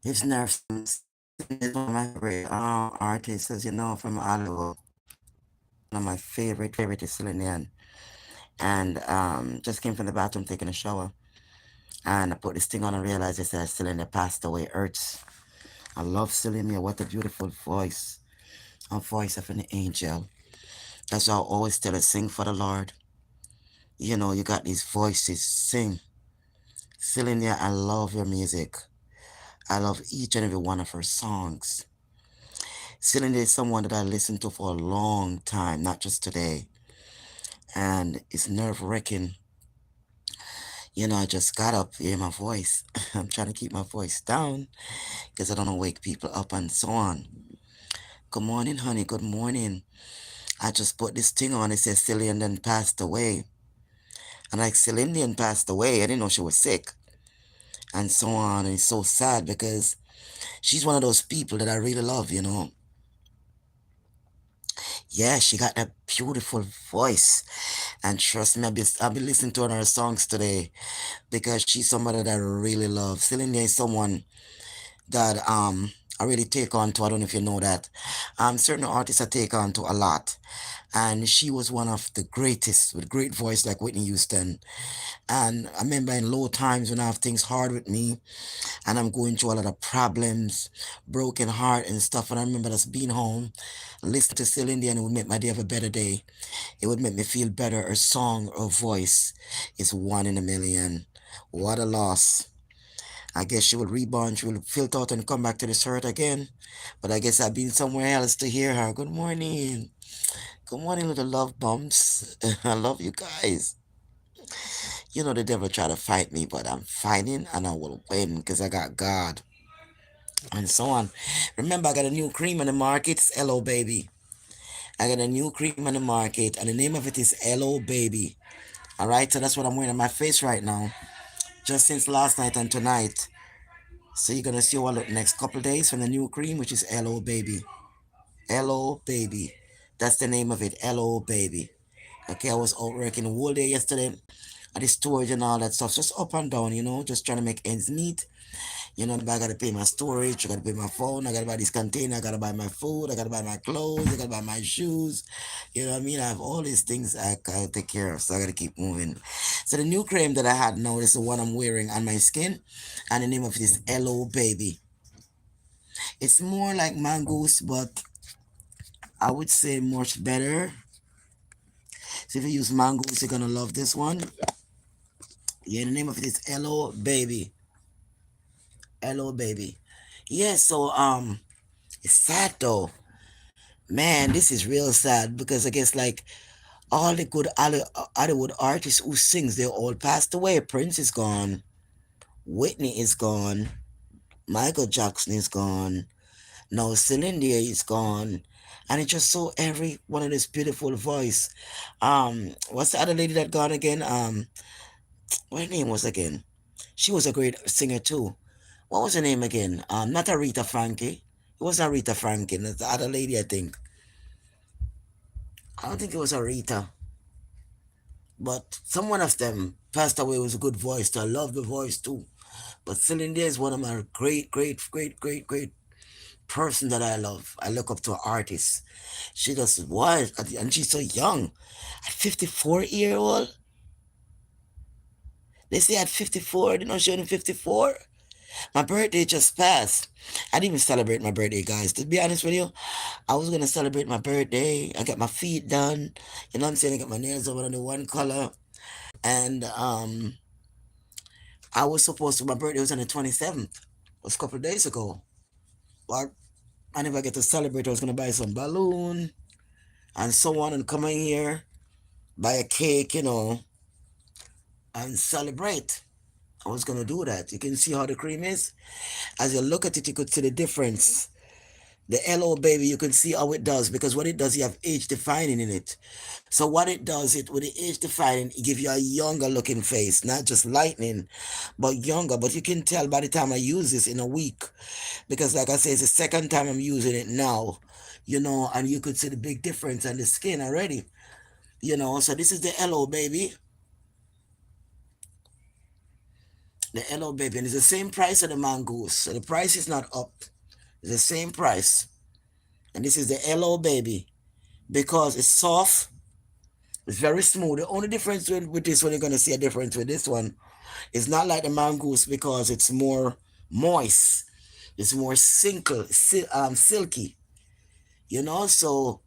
His nerves is one of my favorite artists, as you know, from Hollywood. One of my favorite is Celine Dion. And just came from the bathroom taking a shower. And I put this thing on and realized it said Celine passed away. Hurts. I love Celine. What a beautiful voice. A voice of an angel. That's why I always tell her, sing for the Lord. You know, you got these voices. Sing. Celine, I love your music. I love each and every one of her songs. Celine is someone that I listened to for a long time, not just today. And it's nerve wracking. You know, I just got up, hear my voice. I'm trying to keep my voice down because I don't want to wake people up and so on. Good morning, honey. Good morning. I just put this thing on. It says Celine then passed away. And like Celine Dion passed away. I didn't know she was sick. And so on. And it's so sad because she's one of those people that I really love, you know. Yeah, she got that beautiful voice. And trust me, I'll be listening to her songs today because she's somebody that I really love. Celine Dion is someone that I really take on to. I don't know if you know that. Certain artists I take on to a lot. And she was one of the greatest with great voice like Whitney Houston. And I remember in low times when I have things hard with me and I'm going through a lot of problems, broken heart and stuff. And I remember just being home, listening to Celine Dion, it would make my day have a better day. It would make me feel better. Her song, her voice is one in a million. What a loss. I guess she will rebound, she will filter out and come back to this earth again. But I guess I've been somewhere else to hear her. Good morning. Good morning, little love bumps. I love you guys. You know the devil try to fight me, but I'm fighting and I will win because I got God. And so on. Remember, I got a new cream on the market. It's Hello Baby. I got a new cream on the market, and the name of it is Hello Baby. All right, so that's what I'm wearing on my face right now, just since last night and tonight. So you're gonna see what the next couple days from the new cream, which is Hello Baby. Hello Baby. That's the name of it. Hello Baby. Okay, I was out working the whole day yesterday at the storage and all that stuff, just up and down, you know, just trying to make ends meet. You know, I gotta pay my storage, I gotta pay my phone, I gotta buy this container, I gotta buy my food, I gotta buy my clothes, I gotta buy my shoes. You know what I mean? I have all these things I gotta take care of, so I gotta keep moving. So the new cream that I had now is the one I'm wearing on my skin, and the name of it is Hello Baby. It's more like mangoes, but I would say much better. So if you use mangoes, you're gonna love this one. Yeah, the name of it is Hello Baby. Hello Baby. Yeah, so it's sad though. Man, this is real sad because I guess like all the good Hollywood artists who sings, they all passed away. Prince is gone. Whitney is gone. Michael Jackson is gone. Now Celine Dion is gone. And it's just so every one of this beautiful voice. What's the other lady that gone again? What her name was again? She was a great singer too. What was her name again? Not Aretha Frankie. It wasn't Aretha Frankie. That's the other lady, I think. I don't think it was Aretha. But someone of them passed away with a good voice. I love the voice too. But Celine Dion is one of my great person that I love. I look up to an artist. She just was, and she's so young. At 54-year old, they say at 54, you know she only 54. My birthday just passed. I didn't even celebrate my birthday, guys. To be honest with you, I was gonna celebrate my birthday. I got my feet done. You know what I'm saying? I got my nails over on the one color. And I was supposed to, my birthday was on the 27th. It was a couple of days ago. But I never get to celebrate. I was going to buy some balloon and so on and come in here, buy a cake, you know, and celebrate. I was going to do that. You can see how the cream is. As you look at it, you could see the difference. The LO baby, you can see how it does because what it does, you have age defining in it. So what it does, it with the age defining, it gives you a younger looking face, not just lightning, but younger. But you can tell by the time I use this in a week, because like I say, it's the second time I'm using it now, you know, and you could see the big difference on the skin already, you know. So this is the LO baby, The hello baby, and it's the same price of the mongoose. So the price is not up. It's the same price. And this is the hello baby because it's soft. It's very smooth. The only difference with this one, you're gonna see a difference with this one. It's not like the mongoose because it's more moist. It's more silky. So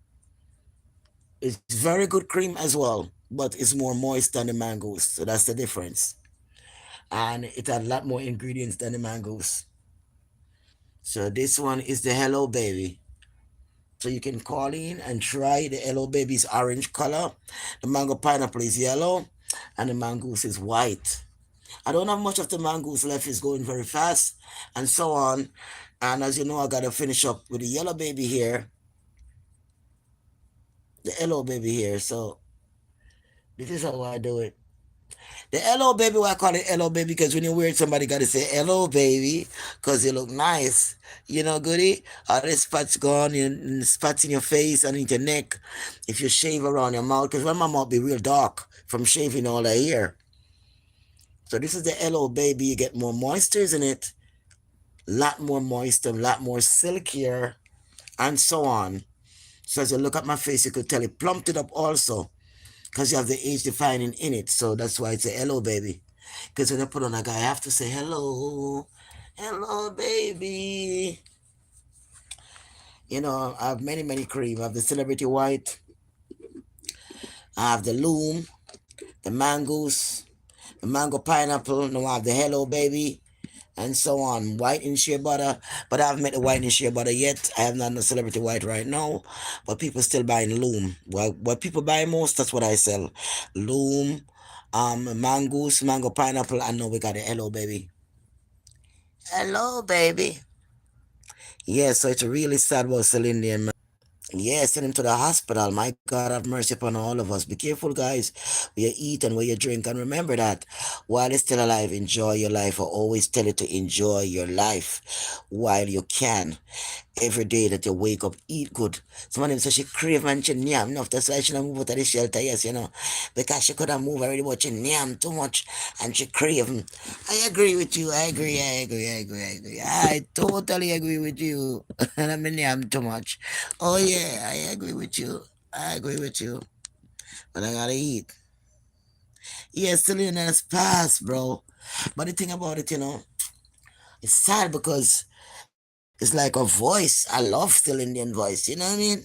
it's very good cream as well, but it's more moist than the mangoes. So that's the difference. And it had a lot more ingredients than the mangoes. So this one is the Hello Baby. So you can call in and try the Hello Baby's orange color. The mango pineapple is yellow and the mangoes is white. I don't have much of the mangoes left. It's going very fast and so on. And as you know, I got to finish up with the yellow baby here, the Hello Baby here. So this is how I do it. The hello baby, why I call it hello baby? Because when you're weird, somebody got to say hello baby because you look nice. Goody? All the spots gone, spots in your face and in your neck. If you shave around your mouth, because my mouth be real dark from shaving all the hair. So this is the hello baby. You get more moistures in it, lot more moisture, lot more silkier, and so on. So as you look at my face, you could tell it plumped it up also because you have the age defining in it. So that's why it's a hello baby. Because when I put on a guy, I have to say hello, hello baby. I have many, many cream. I have the celebrity white, I have the loom, the mangoes, the mango pineapple. Now I have the hello baby, and so on. White in shea butter, but I haven't made the white in shea butter yet. I have not the celebrity white right now, but people still buying loom. Well, what people buy most, that's what I sell. Loom, mangoes, mango pineapple. I know we got the hello baby. Hello baby. Yeah, so it's really sad about Celine Dion, man. Yeah, send him to the hospital. My God, have mercy upon all of us. Be careful, guys, where you eat and where you drink. And remember that while you're still alive, enjoy your life. I always tell you to enjoy your life while you can. Every day that you wake up, eat good. Some of them say she crave and she nyam enough. That's why she don't move out of the shelter, yes, because she could have moved already, but she nyam too much and she crave. I agree with you. I totally agree with you. And I mean, nyam too much. Oh, yeah, I agree with you. I agree with you. But I gotta eat. Yeah, Celine has passed, bro. But the thing about it, it's sad because it's like a voice. I love still Indian voice. You know what I mean?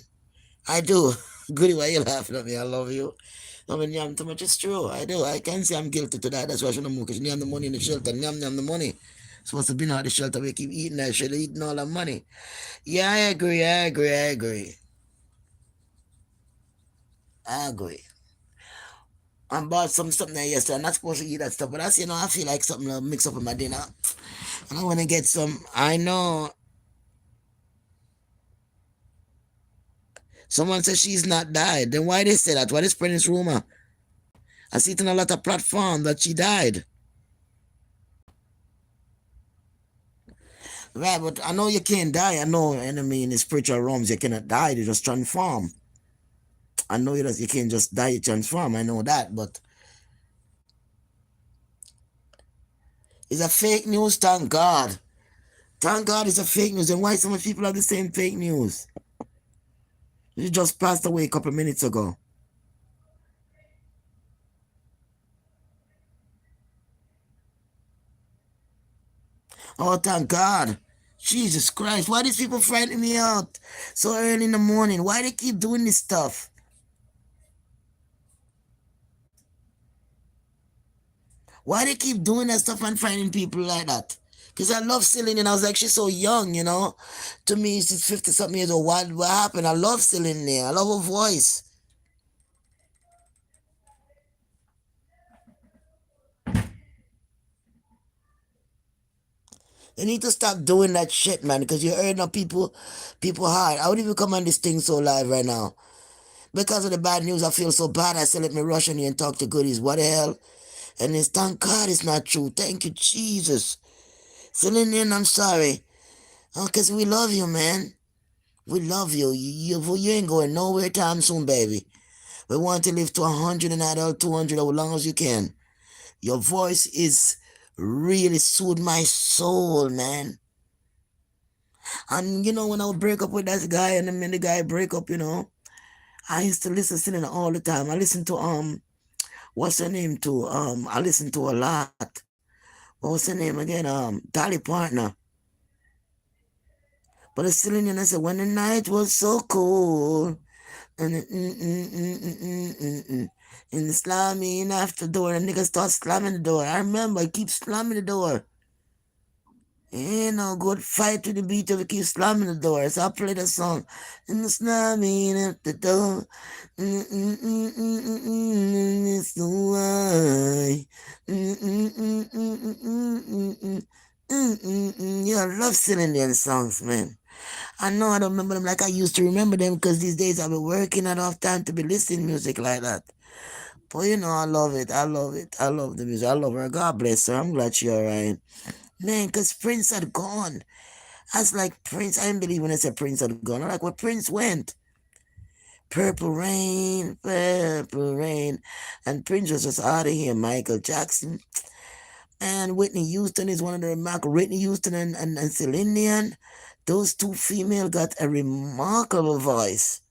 I do. Goody, why you laughing at me? I love you. I mean, yam too much. It's true. I do. I can say I'm guilty to that. That's why I shouldn't move. Because you have the money in the shelter. Yam the money. Supposed to be out the shelter. We keep eating that shit. Eating all that money. Yeah, I agree. I agree. I agree. I bought something there yesterday. I'm not supposed to eat that stuff. But that's, I feel like something to mix up with my dinner. And I want to get some. I know. Someone says she's not died. Then why they say that? Why they spreading this rumor? I see it on a lot of platforms that she died. Right, but I know you can't die. I know, and I mean, in the spiritual realms, you cannot die. You just transform. I know you can't just die. You transform. I know that, but it's a fake news. Thank God. Thank God it's a fake news. And why so many people have the same fake news? You just passed away a couple of minutes ago. Oh, thank God. Jesus Christ. Why these people frightening me out so early in the morning? Why they keep doing this stuff? Why they keep doing that stuff and finding people like that? Because I love Celine and I was actually so young. To me, she's 50 something years old. What happened? I love Celine there. I love her voice. You need to stop doing that shit, man, because you're hurting up people hard. I would even come on this thing so live right now. Because of the bad news, I feel so bad. I said, let me rush on you and talk to goodies. What the hell? And it's thank God it's not true. Thank you, Jesus. Celine, I'm sorry. Because we love you, man. We love you. You ain't going nowhere time soon, baby. We want to live to 100 and adult 200 as long as you can. Your voice is really soothed my soul, man. And when I would break up with that guy, and then when the guy break up, I used to listen to Selena all the time. I listen to what's her name too? I listen to a lot. What was her name again? Dolly Partner. But it's still in, and I said, when the night was so cold, and and slamming after the door, and niggas start slamming the door. I remember I keep slamming the door. Good fight to the beat of it, keep slamming the door. So I play the song. And the slamming at the door. It's the why. Yeah, I love singing them songs, man. I know I don't remember them like I used to remember them because these days I've been working, I don't have time to be listening music like that. But I love it. I love it. I love the music. I love her. God bless her. I'm glad she's alright. Man, because Prince had gone. I was like, Prince, I didn't believe when I said Prince had gone. I'm like, where Prince went? Purple rain, purple rain. And Prince was just out of here. Michael Jackson. And Whitney Houston is one of the remarkable. Whitney Houston and Celine Dion. Those two female got a remarkable voice.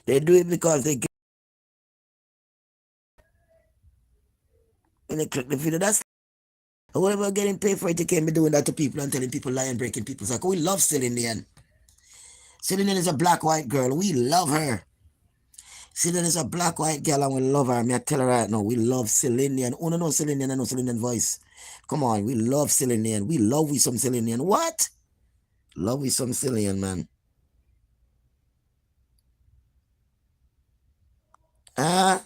They do it because they get when they click the video. That's whoever getting paid for it, you can't be doing that to people and telling people lie and breaking people's like, we love Celine Dion. Celine Dion is a black white girl. We love her. Celine is a black white girl and we love her. Me I tell her right now, we love Celine Dion. Oh no, no Celine Dion, I know Celine Dion voice. Come on, we love Celine Dion. We love we some Celine Dion. What? Love we some Celine, man. Ah.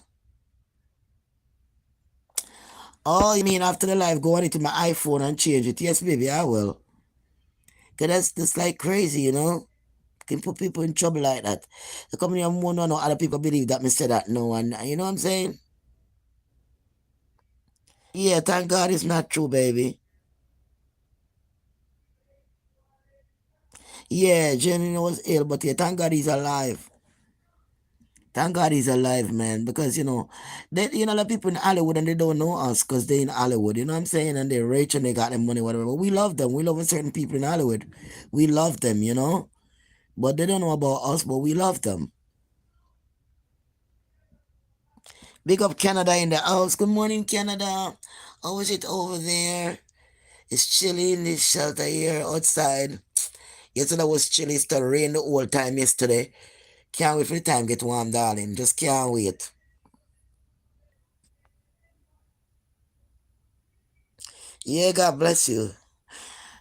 Oh, you mean after the live, go on into my iPhone and change it? Yes, baby, I will. Cause that's like crazy, Can put people in trouble like that. The company I'm wondering how other people believe that me say that no, and you know what I'm saying? Yeah, thank God it's not true, baby. Yeah, Jenny was ill, but yeah, thank God he's alive. Thank God he's alive, man. Because the people in Hollywood and they don't know us because they in Hollywood. You know what I'm saying? And they're rich and they got their money, whatever. But we love them. We love certain people in Hollywood. We love them. But they don't know about us, but we love them. Big up Canada in the house. Good morning, Canada. How is it over there? It's chilly in this shelter here outside. Yesterday was chilly. It started rain the whole time yesterday. Can't wait for the time get warm, darling. Just can't wait. Yeah, God bless you.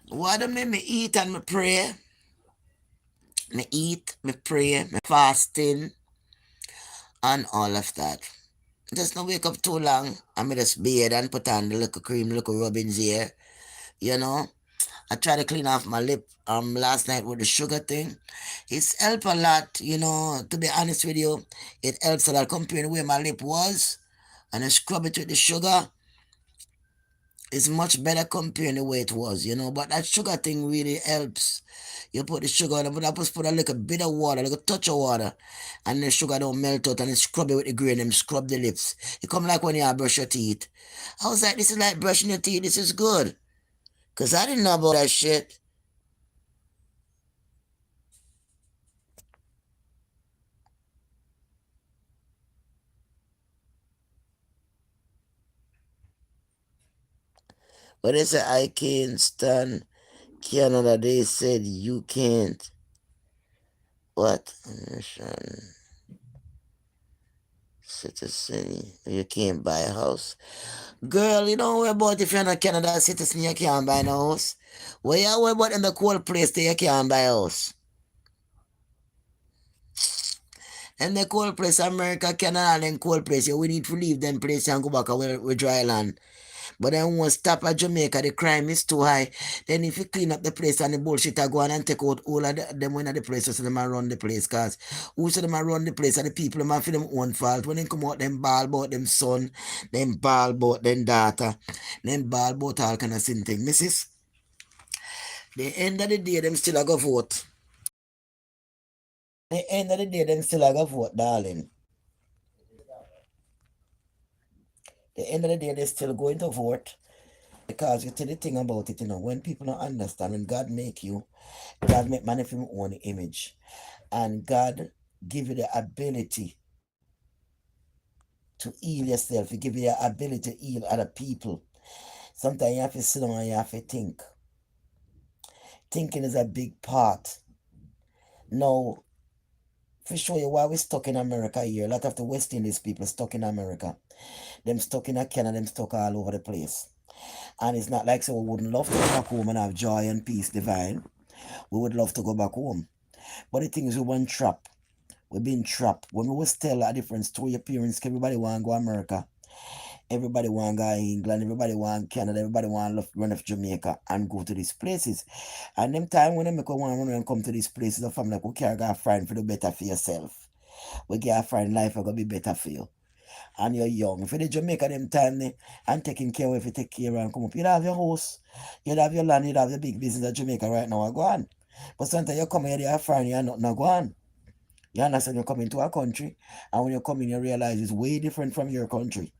Why don't make me eat and me pray? Me eat, me pray, me fasting, and all of that. Just not wake up too long. I me just bathe and put on the little cream, little rubbings here. You know? I try to clean off my lip last night with the sugar thing. It's helped a lot, to be honest with you. It helps a lot compared to where my lip was. And I scrub it with the sugar. It's much better compared to the way it was. But that sugar thing really helps. You put the sugar on, but I just put a little bit of water, like a touch of water, and the sugar don't melt out and you scrub it with the grain and scrub the lips. It come like when you brush your teeth. I was like, this is like brushing your teeth, this is good. Cause I didn't know about that shit. But they said I can't stand Canada. They said you can't. What? Citizen, you can't buy a house. Girl, you don't worry about if you're not Canada citizen, you can't buy no house. Well, you worry about in the cold place there, you can't buy a house. And the cold place, America, Canada, and cold place, we need to leave them place and go back with dry land. But then once stop at Jamaica, the crime is too high. Then if you clean up the place and the bullshit I go on and take out all of them in the place, so them a run the place. Cause who said them a run the place and the people them for them own fault. When they come out, them ball about them son, them ball about them daughter, them ball about all kind of sin thing. Missus, the end of the day, them still a go vote. At the end of the day, them still a go vote, darling. The end of the day, they still going to vote because you tell the thing about it, when people don't understand, when God make you, God make man of him own image, and God give you the ability to heal yourself. He give you the ability to heal other people. Sometimes you have to sit down and you have to think. Thinking is a big part. Now, for show you why we stuck in America here. A lot of the West Indies people stuck in America. Them stuck in Canada, them stuck all over the place. And it's not like so we wouldn't love to go back home and have joy and peace divine. We would love to go back home. But the thing is we went trapped. We've been trapped. When we was tell a different story appearance, everybody want to go America. Everybody want to go England, everybody want Canada, everybody want to run off Jamaica and go to these places. And them time when them make one run and come to these places, the family like, we can't get a friend for the better for yourself. We get a friend life are gonna be better for you. And you're young. For the Jamaica them time and taking care of if you take care and come up. You'd have your house, you'd have your land, you'd have your big business at Jamaica right now, go on. But sometimes you come here, you're a friend, you're not go on. You understand? You come into a country, and when you come in, you realize it's way different from your country.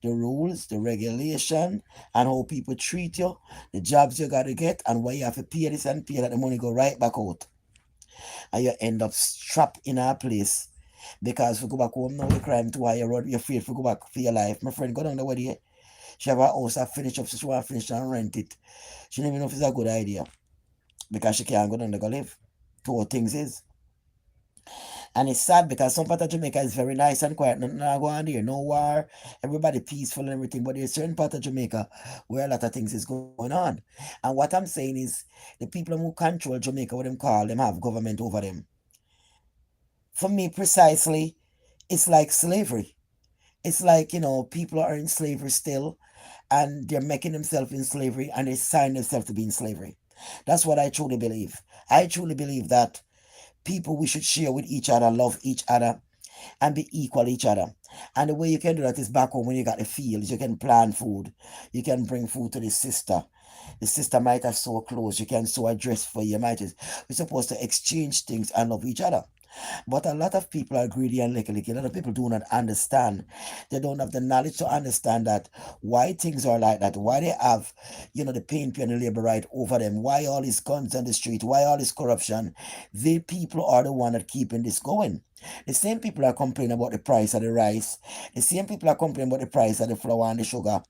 The rules, the regulation, and how people treat you, the jobs you gotta get, and why you have to pay this and pay that, the money go right back out. And you end up trapped in a place. Because if you go back home now, the crime too high, you're afraid to go back for your life. My friend go down the way there. She have a house I finish up, so she want to finish and rent it. She don't even know if it's a good idea. Because she can't go down there go live. To what things is. And it's sad because some part of Jamaica is very nice and quiet. Nothing go on there. No war. Everybody peaceful and everything. But there's certain part of Jamaica where a lot of things is going on. And what I'm saying is the people who control Jamaica, what them call them, have government over them. For me precisely, it's like slavery. It's like, people are in slavery still and they're making themselves in slavery and they sign themselves to be in slavery. That's what I truly believe. I truly believe that people we should share with each other, love each other, and be equal each other. And the way you can do that is back home when you got the fields, you can plant food. You can bring food to the sister. The sister might have sew clothes. You can sew a dress for you. We're supposed to exchange things and love each other. But a lot of people are greedy and licky. A lot of people do not understand. They don't have the knowledge to understand that why things are like that, why they have, the pain and the labor right over them, why all these guns on the street, why all this corruption. The people are the one that keeping this going. The same people are complaining about the price of the rice. The same people are complaining about the price of the flour and the sugar.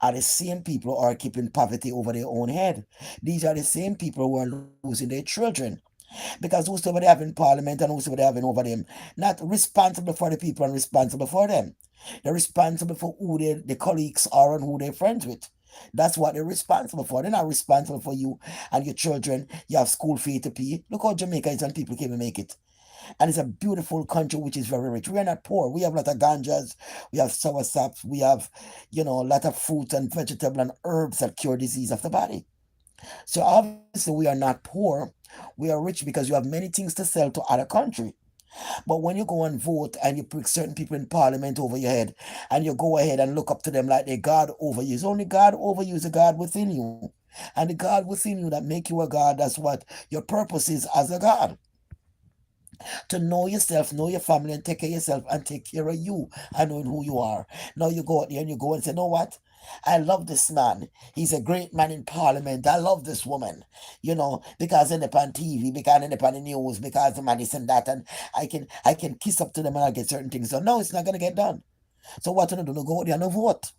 Are the same people who are keeping poverty over their own head. These are the same people who are losing their children because whosoever they have in parliament and whosoever they have in over them, not responsible for the people and responsible for them. They're responsible for who the colleagues are and who they're friends with. That's what they're responsible for. They're not responsible for you and your children. You have school fee to pay. Look how Jamaica is and people can't even make it. And it's a beautiful country which is very rich. We are not poor. We have a lot of ganjas, we have sour saps, we have, a lot of fruit and vegetable and herbs that cure disease of the body. So obviously we are not poor. We are rich because you have many things to sell to other country. But when you go and vote and you put certain people in parliament over your head and you go ahead and look up to them like they God over you, it's only God over you is a God within you. And the God within you that make you a God, that's what your purpose is as a God. To know yourself, know your family, and take care of yourself and take care of you and knowing who you are. Now you go out there and you go and say, know what? I love this man. He's a great man in parliament. I love this woman, because they're on TV, because they're on the news, because the man is and that, and I can kiss up to them and I get certain things done. No, it's not gonna get done. So what you do? No go out there and no vote.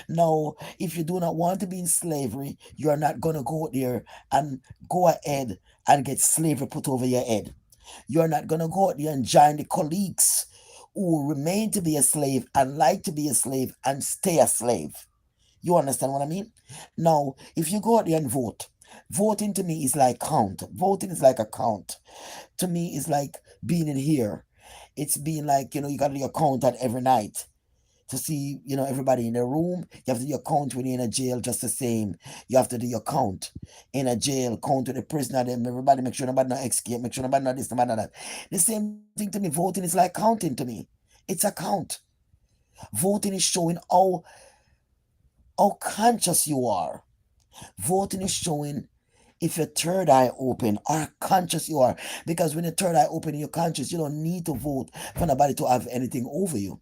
No, if you do not want to be in slavery, you are not gonna go out there and go ahead and get slavery put over your head. You're not going to go out there and join the colleagues who remain to be a slave and like to be a slave and stay a slave. You understand what I mean? Now, if you go out there and vote, voting to me is like count. Voting is like a count. To me, it's like being in here. It's being like, you got to do your count at every night to see, everybody in the room. You have to do your count when you're in a jail just the same. You have to do your count in a jail, count to the prisoner, them, everybody, make sure nobody not escape, make sure nobody not this, nobody not that. The same thing to me, voting is like counting to me. It's a count. Voting is showing how conscious you are. Voting is showing if your third eye open or conscious you are. Because when your third eye open and you're conscious, you don't need to vote for nobody to have anything over you.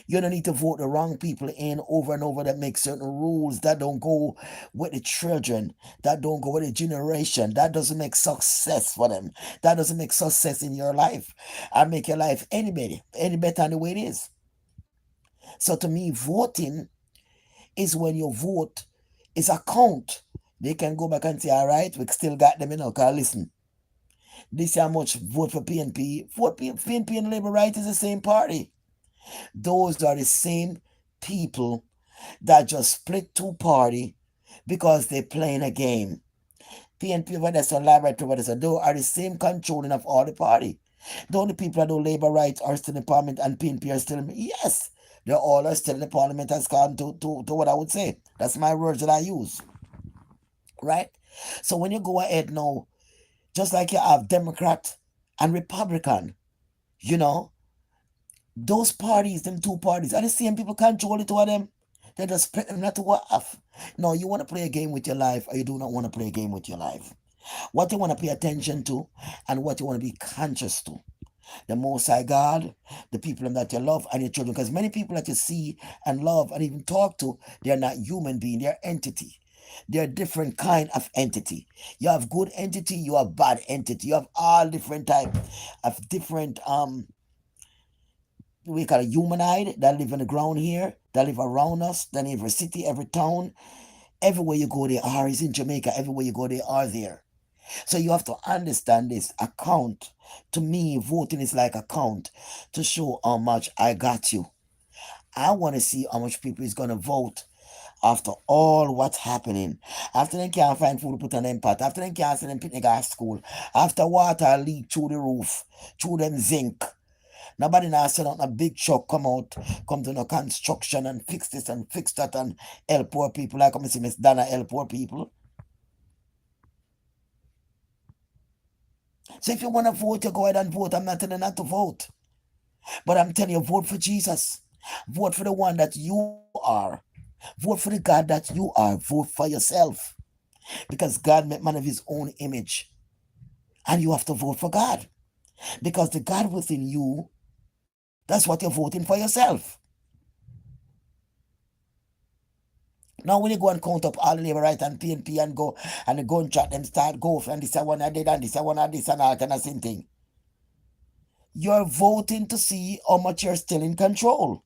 You don't need to vote the wrong people in over and over that make certain rules that don't go with the children, that don't go with the generation, that doesn't make success for them, that doesn't make success in your life, and make your life any better than the way it is. So to me, voting is when you vote is a count. They can go back and say, all right, we still got them, because listen, this how much vote for PNP. Vote PNP and Labour Right is the same party. Those are the same people that just split two party because they're playing a game. PNP, whether it's a laboratory, whether it's a do, are the same controlling of all the party. The only people that do labor rights are still in parliament and PNP are still in, yes, they all are still in the parliament as gone to what I would say. That's my words that I use. Right? So when you go ahead now, just like you have Democrat and Republican, you know, those parties, them two parties, are the same people control it, two of them. They just split them not to off. No, you want to play a game with your life, or you do not want to play a game with your life. What you want to pay attention to, and what you want to be conscious to. The Most High God, the people that you love, and your children. Because many people that you see and love and even talk to, they are not human beings, they are entity. They're different kind of entity. You have good entity, you have bad entity. You have all different type of different we call it humanoid that live on the ground here, that live around us, that in every city, every town. Everywhere you go, they are. Is in Jamaica. Everywhere you go, they are there. So you have to understand this. Account. To me, voting is like a count to show how much I got you. I want to see how much people is going to vote after all what's happening. After they can't find food to put on them pot. After they can't send them picnic at school. After water leak through the roof. Through them zinc. Nobody now send out a big truck come out, come to no construction and fix this and fix that and help poor people. Like I see Miss Dana help poor people. So if you want to vote, you go ahead and vote. I'm not telling you not to vote. But I'm telling you, vote for Jesus. Vote for the one that you are. Vote for the God that you are. Vote for yourself. Because God made man of his own image. And you have to vote for God. Because the God within you, that's what you're voting for yourself. Now when you go and count up all the labor right and PNP and go and chat them start go and this one I did and this one I this and all kind of same thing. You're voting to see how much you're still in control.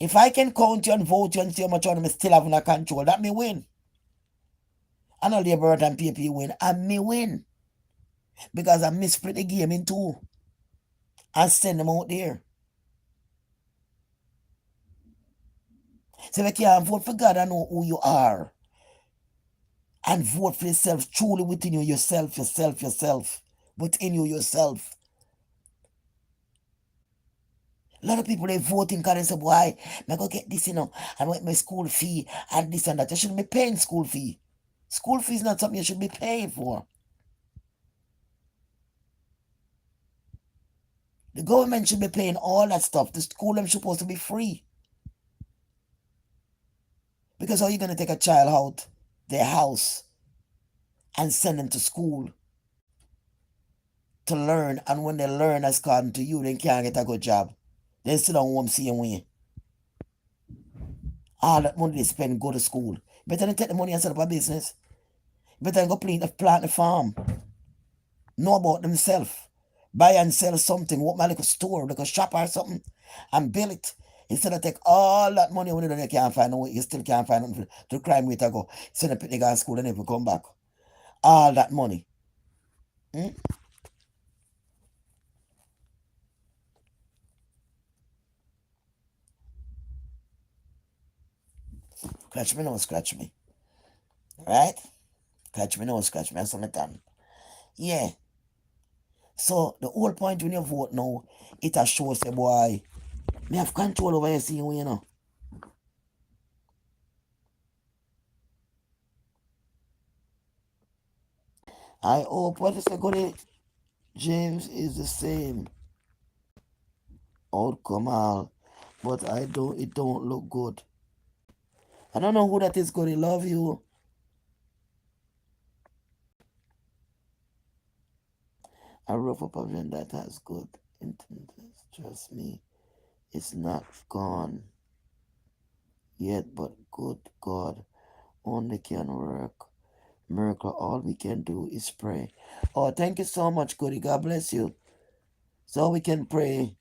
If I can count you and vote you and see how much I'm still having a control, that me win. I know labor right and PNP win, and me win. Because I split the game in two and send them out there. So if you can't vote for God and know who you are. And vote for yourself truly within you, yourself. Within you, yourself. A lot of people they voting because they say, why? I go get this, and with my school fee and this and that. You shouldn't be paying school fee. School fee is not something you should be paying for. The government should be paying all that stuff. The school is supposed to be free. Because how are you going to take a child out their house and send them to school to learn, and when they learn as according to you, they can't get a good job. They sit down home same way. All that money they spend go to school. Better than take the money and set up a business. Better than go plant the farm. Know about themselves. Buy and sell something. What my little store, like a shop or something, and build it. Instead of take all that money when you can't find no way, you still can't find nothing to crime rate to go. Send a picnic at school and never come back. All that money. Hmm? Scratch me, no scratch me. Right? Scratch me, no scratch me. That's what I'm done. Yeah. So the whole point when you vote now, it a shows say boy, me have control over your scene, I hope what is it going James is the same outcome all, but it don't look good. I don't know who that is going to love you. A roof of provision that has good intentions. Trust me, it's not gone yet, but good God only can work. Miracle, all we can do is pray. Oh, thank you so much, Goody. God bless you. So we can pray.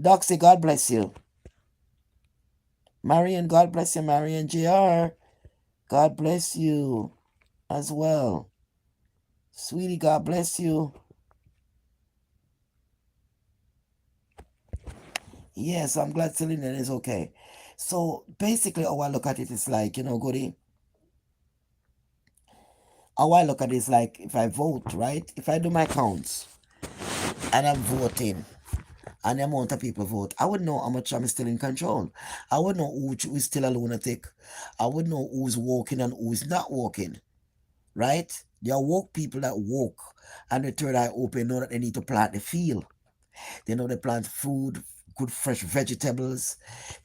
Doxy, God bless you. Marion, God bless you. Marion JR, God bless you as well. Sweetie, God bless you. Yes, I'm glad Celine is okay. So basically, how I look at it is like, Goody, how I look at it is like if I vote, right? If I do my counts and I'm voting and the amount of people vote, I would know how much I'm still in control. I would know who is still a lunatic. I would know who's walking and who's not walking, right? There are woke people that walk and the third eye open know that they need to plant the field. They know they plant food, good fresh vegetables,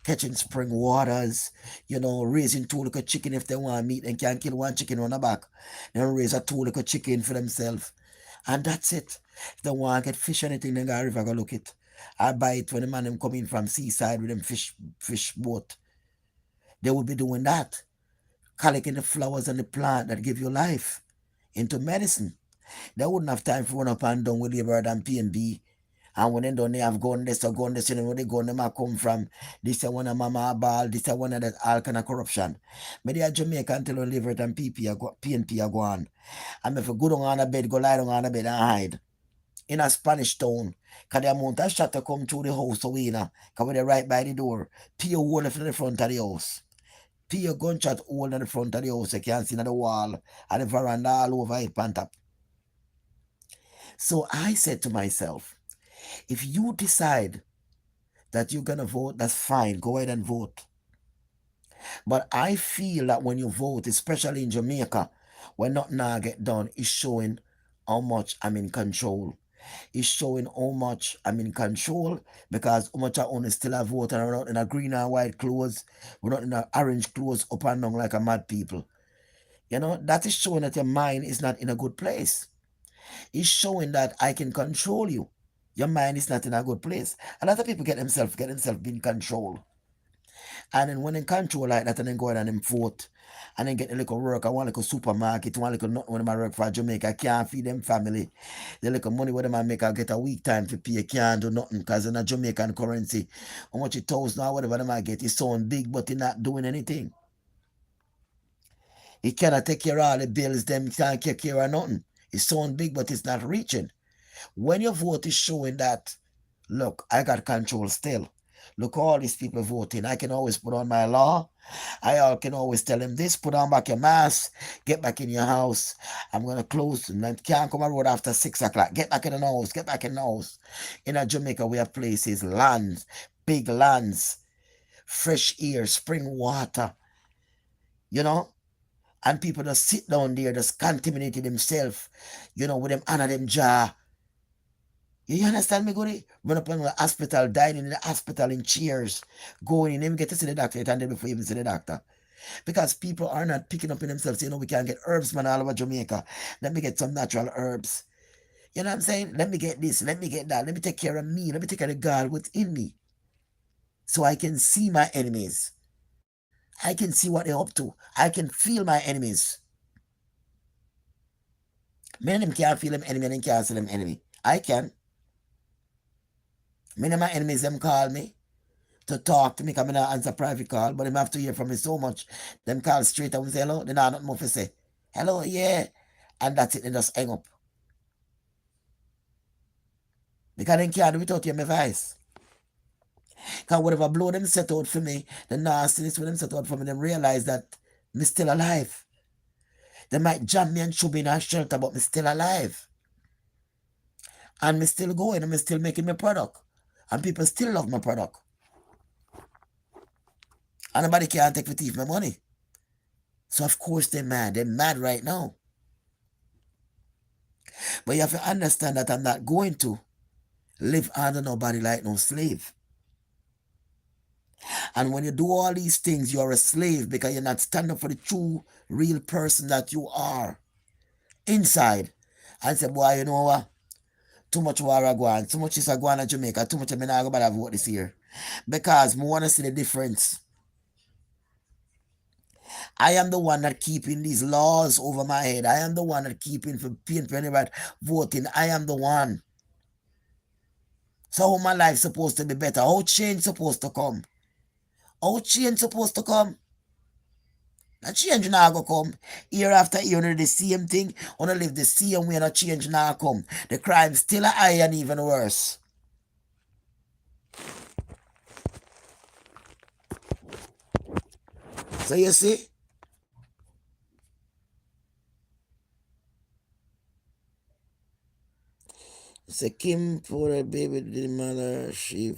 catching spring waters, raising two little chicken if they want meat and can kill one chicken on the back. Then raise a two little chicken for themselves. And that's it. If they want to get fish or anything, then go river go look it. I buy it when the man them coming from seaside with them fish boat. They would be doing that. Collecting the flowers and the plant that give you life into medicine. They wouldn't have time for run up and down with labor and P&B. And when they done, they have gun this or gun this, where they gun them a come from. This is one of mama ball, this is one of that all kind of corruption. But they are Jamaica until we live it and PNP are gone. And if you go down on a bed, go lie down on a bed and hide. In a Spanish town. Cause the amount of shot to come through the house so we know. Cause we're right by the door. Pay a hole in the front of the house. Pay a gunshot hole in the front of the house. You can see on the wall and the veranda all over it pan top. So I said to myself, if you decide that you're gonna vote, that's fine. Go ahead and vote. But I feel that when you vote, especially in Jamaica, when nothing now get done, is showing how much I'm in control. It's showing how much I'm in control because how much I only still have vote and we're not in a green and white clothes, we're not in a orange clothes up and down like a mad people. That is showing that your mind is not in a good place. It's showing that I can control you. Your mind is not in a good place. A lot of people get themselves being controlled. And then when they control like that and then go ahead and them vote and then get a little work, I want a little supermarket, one little nothing when I work for Jamaica, I can't feed them family. The little money where them make, I get a week time to pay, can't do nothing because in a Jamaican currency, how much it thousand or whatever them I get is so big, but they're not doing anything. He cannot take care of all the bills, them can't take care of nothing. It's so big, but it's not reaching. When your vote is showing that, look, I got control still. Look, all these people voting. I can always put on my law. Can always tell them this, put on back your mask, get back in your house. I'm going to close and can't come on road after 6 o'clock. Get back in the house, get back in the house. In Jamaica, we have places, lands, big lands, fresh air, spring water, you know? And people just sit down there, just contaminated themselves, with them under them jaw. You understand me, Goody? Run up in the hospital, dying in the hospital in chairs, going in, even get to see the doctor, and then before you even see the doctor. Because people are not picking up in themselves, we can get herbs, man, all over Jamaica. Let me get some natural herbs. You know what I'm saying? Let me get this, let me get that, let me take care of me, let me take care of God within me. So I can see my enemies. I can see what they're up to. I can feel my enemies. Many of them can't feel them enemy and they can't see them enemy. I can. Many of my enemies, them call me to talk to me, come in and answer private call, but them have to hear from me so much. Them call straight and say hello, they not nothing more to say. Hello, yeah. And that's it, they just hang up. Because they can't do without hearing my voice. Because whatever blow them set out for me, the nastiness when them set out for me, them realize that me still alive. They might jam me and shoot me in a shelter, but me still alive. And me still going and me still making my product. And people still love my product. And nobody can't take the thief my money. So of course they're mad. They're mad right now. But you have to understand that I'm not going to live under nobody like no slave. And when you do all these things, you're a slave because you're not standing up for the true, real person that you are inside. and say, boy, you know what? Too much war a go on. Too much is a go on in Jamaica. Too much of me not go bother vote this year. Because I want to see the difference. I am the one that keeping these laws over my head. I am the one that keeping for paying for anybody voting. I am the one. So how my life supposed to be better? How change supposed to come? How change supposed to come? A change now go come. Year after year, only the same thing. Only live the same way, no change now come. The crime still high and even worse. So you see? Say Kim for a baby the mother she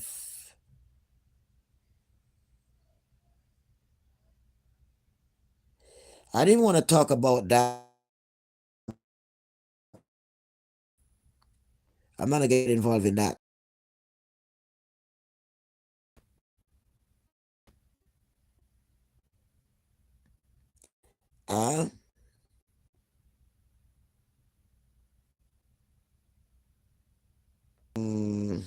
I didn't want to talk about that. I'm not gonna get involved in that. Uh, mm,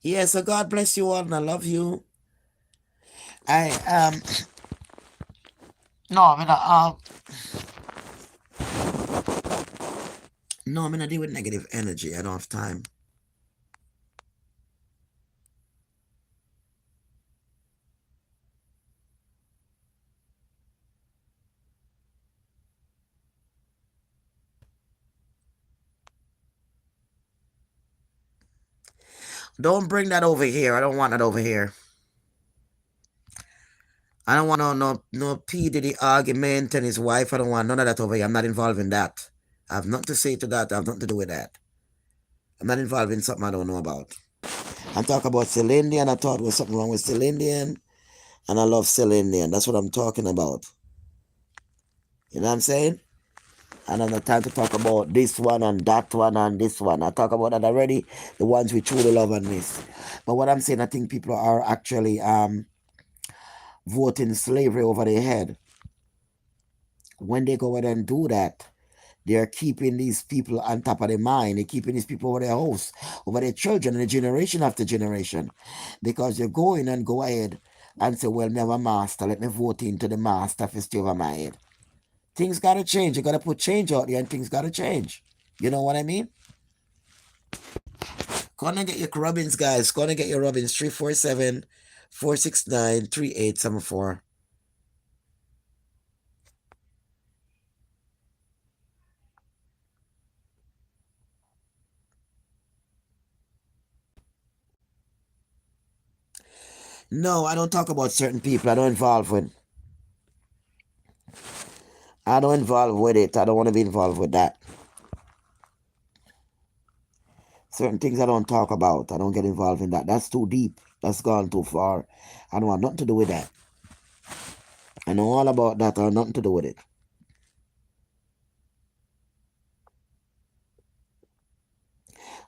yeah, so God bless you all and I love you. I no, I mean no, I'm gonna deal with negative energy. I don't have time. Don't bring that over here. I don't want that over here. I don't want no P Diddy argument and his wife. I don't want none of that over here. I'm not involved in that. I have nothing to say to that. I have nothing to do with that. I'm not involved in something I don't know about. I'm talking about Celine Dion. I thought there was something wrong with Celine Dion, and I love Celine Dion. That's what I'm talking about. You know what I'm saying? And I'm not time to talk about this one and that one and this one. I talk about that already. The ones we truly love and miss. But what I'm saying, I think people are actually voting slavery over their head. When they go ahead and do that, they are keeping these people on top of their mind. They're keeping these people over their house, over their children, and the generation after generation. Because you go in and go ahead and say, well, me have a master. Let me vote into the master for stay over my head. Things gotta change. You gotta put change out there and things gotta change. You know what I mean? Go on and get your Robins, guys. Go on and get your Robins. 347 469 3874. No, I don't talk about certain people. I don't involve with. I don't involve with it. I don't want to be involved with that. Certain things I don't talk about. I don't get involved in that. That's too deep. That's gone too far. I don't have nothing to do with that. I know all about that. I have nothing to do with it.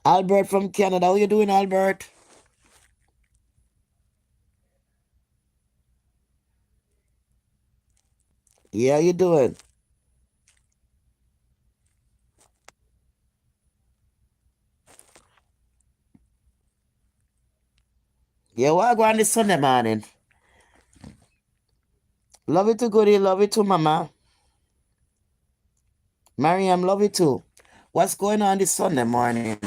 Albert from Canada. How you doing, Albert? Yeah, how you doing? Yeah, what go on this Sunday morning? Love you too, goodie. Love you too, mama. Mariam, love you too. What's going on this Sunday morning?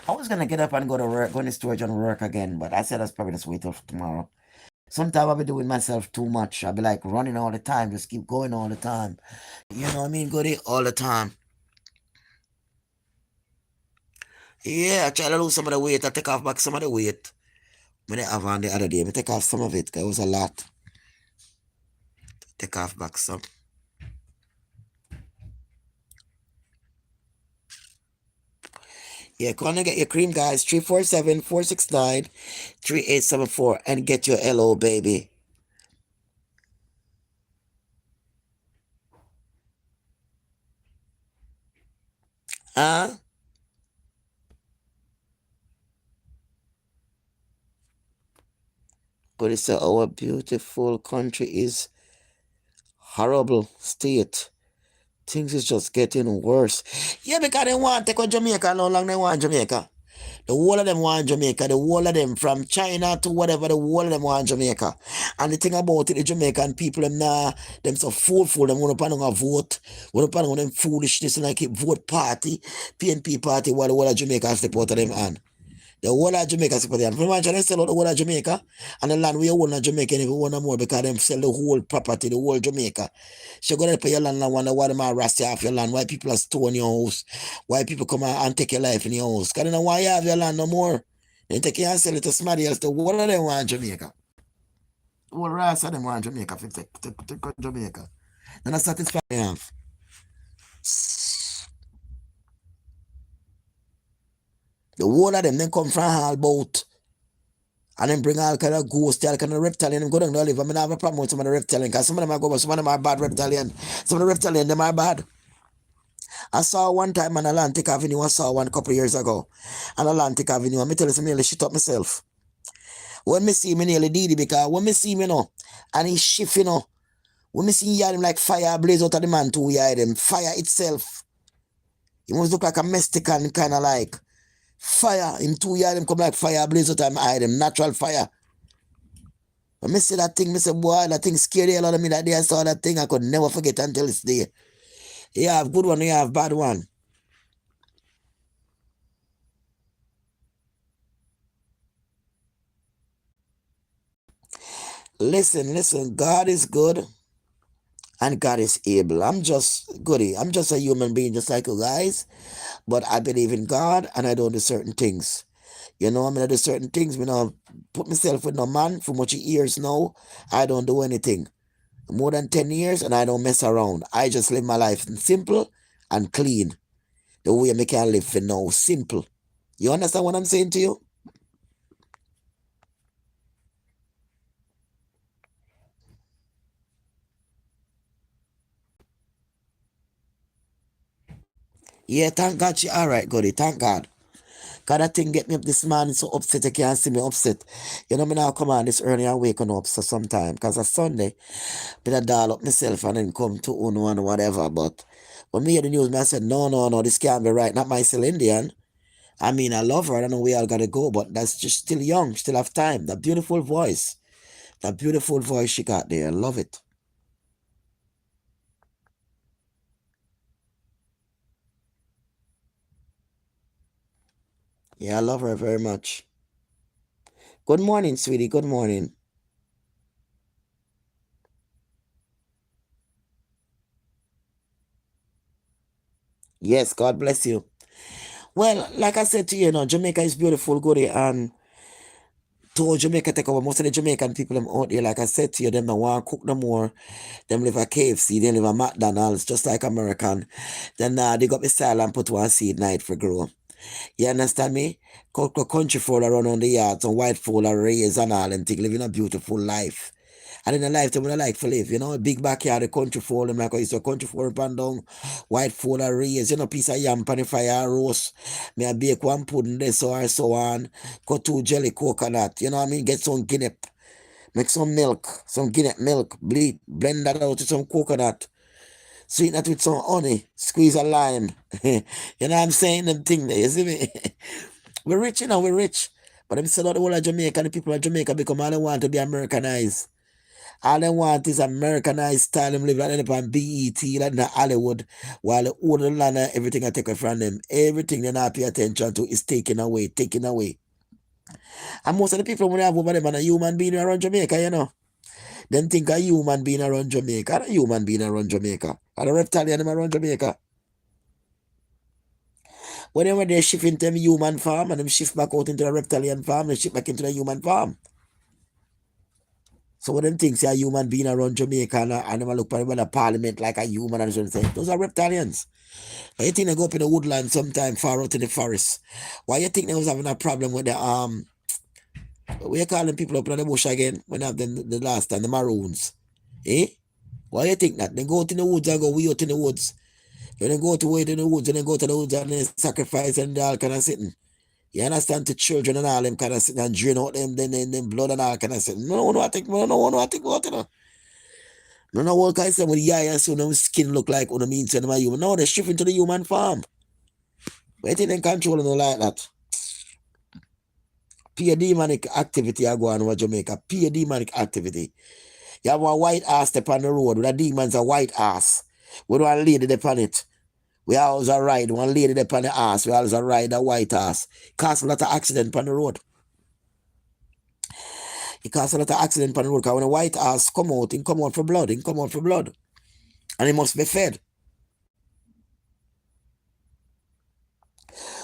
I was gonna get up and go to work, go in the storage and work again, but I said that's probably just wait till tomorrow. Sometimes I'll be doing myself too much. I'll be like running all the time, just keep going all the time. You know what I mean, goodie? All the time. Yeah, I try to lose some of the weight. I take off back some of the weight. When I have on the other day, I take off some of it, 'cause it was a lot. Take off back some. Yeah, come on and get your cream, guys. 347 469 3874 and get your LO, baby. Huh? But it's our beautiful country is horrible state. Things is just getting worse. Yeah, because they want to take on Jamaica. How long they want Jamaica? The whole of them want Jamaica. The whole of them, from China to whatever, the whole of them want Jamaica. And the thing about it, the Jamaican people, them so foolful. Them want to vote. Want to them foolishness and like vote party, PNP party, while the whole of Jamaica step out of them hand. The whole of Jamaica step out of them. Imagine they sell out the whole of Jamaica and the land we own in Jamaica, and if we want more because them sell the whole property, the whole Jamaica. So go to pay your land and wonder why them are rusty off your land, why people are stoning your house, why people come and take your life in your house. Because they don't know why you have your land no more. Then take it and sell it to somebody else. The whole of them want Jamaica. The whole rest of them want Jamaica. Take Jamaica. Then I satisfy them. The whole of them then come from all boat. And then bring all kind of ghosts, all kind of reptilian, and go down there live. I mean, I have a problem with some of the reptilian, because some of them are good, but some of them are bad reptilian. Some of the reptilian, them are bad. I saw one time on Atlantic Avenue, I saw one couple of years ago. On Atlantic Avenue, and me tell you, I nearly shit up myself. When me see me nearly did it, because when me see me, and he shift, when me see him like fire blaze out of the man too, him. Fire itself. He must look like a Mexican, kind of like. Fire, him too, him come like fire blaze out of him, natural fire. When me see that thing, me say, boy, that thing scared the hell out of me that day I saw that thing. I could never forget until this day. You have good one, you have bad one. Listen, God is good and God is able. I'm just goody. I'm just a human being just like you guys. But I believe in God and I don't do certain things. I mean, I do certain things. Put myself with no man for much years now. I don't do anything. More than 10 years and I don't mess around. I just live my life simple and clean. The way I can live for now. Simple. You understand what I'm saying to you? Yeah, thank God she alright, Goody. Thank God. God, that thing get me up this morning so upset. You can't see me upset. Me now come on this early and waking up so sometime. Because it's Sunday. Been a doll up myself and then come to Uno and whatever. But when me hear the news, I said, no, this can't be right. Not my still Indian. I mean, I love her. I don't know where I gotta go, but that's just still young, still have time. That beautiful voice. That beautiful voice she got there. I love it. Yeah, I love her very much. Good morning, sweetie. Good morning. Yes, God bless you. Well, like I said to you, Jamaica is beautiful, goody, and to Jamaica take over most of the Jamaican people them out there, like I said to you, them don't want to cook no more. Them live at KFC, they live at McDonald's, just like American. Then they got the style and put one seed night for grow. You understand me? Country folk around on the yards and white folk are raised and all and think living a beautiful life. And in a life, they would like to live, big backyard, the country folk, them like I used to country folk pan down, white folk are raised, piece of yam pan the fire roast. Me I bake one pudding, this or so on, cut two jelly coconut, you know what I mean? Get some guinea, make some milk, some guinea milk, blend that out with some coconut. Sweeten that with some honey, squeeze a lime. You know what I'm saying? Them thing there, you see me? We're rich, we're rich. But them said all the whole of Jamaica, the people of Jamaica become all they want to be Americanized. All they want is Americanized style. Them live like on BET, like in Hollywood, while the older land and everything I take away from them. Everything they not pay attention to is taken away, taken away. And most of the people when they have over them and a human being around Jamaica, them think a human being around Jamaica. Not a human being around Jamaica. And a reptilian them around Jamaica. When they were there shift into them human farm and them shift back out into the reptilian farm, they shift back into the human farm. So when them think say a human being around Jamaica and them a look at the parliament like a human and something, those are reptilians. Why you think they go up in the woodland sometime far out in the forest? Why you think they was having a problem with the what you calling people up in the bush again when they have them the last time, the maroons? Eh? Why you think that? They go out in the woods and go way out in the woods. When they go to wait in the woods and then go to the woods and they sacrifice and all kind of sitting. You understand, to children and all them kind of sit and drain out them blood and all kind of say, no, I think, no, I think about it. No, no, what kind of say with the eye and so no skin look like what I mean to them human. No, they're shifting to the human farm. Wait till they control them like that. Pure demonic activity I go on over Jamaica. Pure demonic activity. You have a white ass step on the road with a demon's a white ass. We don't want a lady dep on it. We always a ride. One lady dep on the ass. We always a ride a white ass. Cause a lot of accident on the road. It cause a lot of accident on the road. Because when a white ass come out, it come out for blood. It come out for blood. And it must be fed.